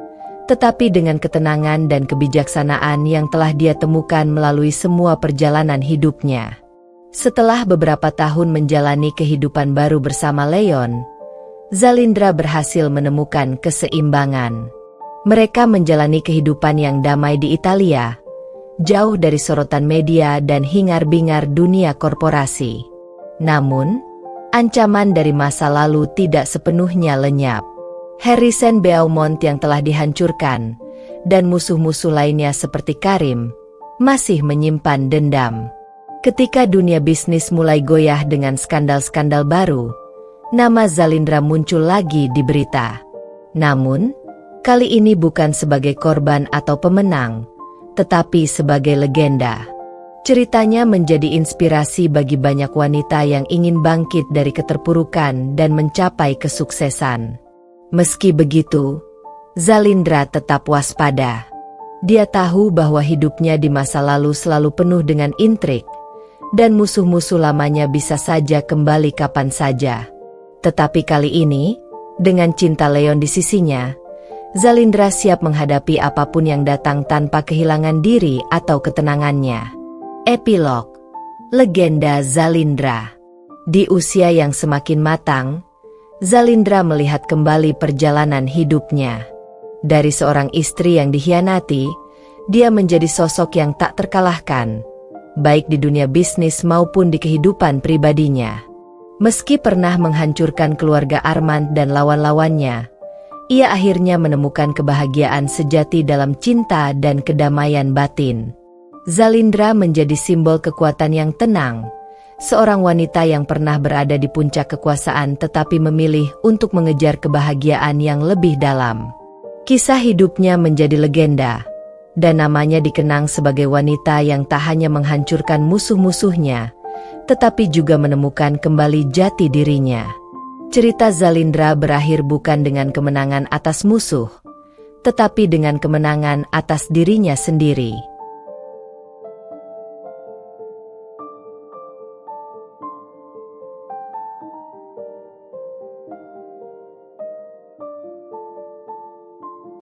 S1: tetapi dengan ketenangan dan kebijaksanaan yang telah dia temukan melalui semua perjalanan hidupnya. Setelah beberapa tahun menjalani kehidupan baru bersama Leon, Zalindra berhasil menemukan keseimbangan. Mereka menjalani kehidupan yang damai di Italia, jauh dari sorotan media dan hingar-bingar dunia korporasi. Namun, ancaman dari masa lalu tidak sepenuhnya lenyap. Harrison Beaumont yang telah dihancurkan, dan musuh-musuh lainnya seperti Karim, masih menyimpan dendam. Ketika dunia bisnis mulai goyah dengan skandal-skandal baru, nama Zalindra muncul lagi di berita. Namun, kali ini bukan sebagai korban atau pemenang, tetapi sebagai legenda. Ceritanya menjadi inspirasi bagi banyak wanita yang ingin bangkit dari keterpurukan dan mencapai kesuksesan. Meski begitu, Zalindra tetap waspada. Dia tahu bahwa hidupnya di masa lalu selalu penuh dengan intrik, dan musuh-musuh lamanya bisa saja kembali kapan saja. Tetapi kali ini, dengan cinta Leon di sisinya, Zalindra siap menghadapi apapun yang datang tanpa kehilangan diri atau ketenangannya. Epilog, Legenda Zalindra. Di usia yang semakin matang, Zalindra melihat kembali perjalanan hidupnya. Dari seorang istri yang dikhianati, dia menjadi sosok yang tak terkalahkan, baik di dunia bisnis maupun di kehidupan pribadinya. Meski pernah menghancurkan keluarga Armand dan lawan-lawannya, ia akhirnya menemukan kebahagiaan sejati dalam cinta dan kedamaian batin. Zalindra menjadi simbol kekuatan yang tenang, seorang wanita yang pernah berada di puncak kekuasaan tetapi memilih untuk mengejar kebahagiaan yang lebih dalam. Kisah hidupnya menjadi legenda, dan namanya dikenang sebagai wanita yang tak hanya menghancurkan musuh-musuhnya, tetapi juga menemukan kembali jati dirinya. Cerita Zalindra berakhir bukan dengan kemenangan atas musuh, tetapi dengan kemenangan atas dirinya sendiri.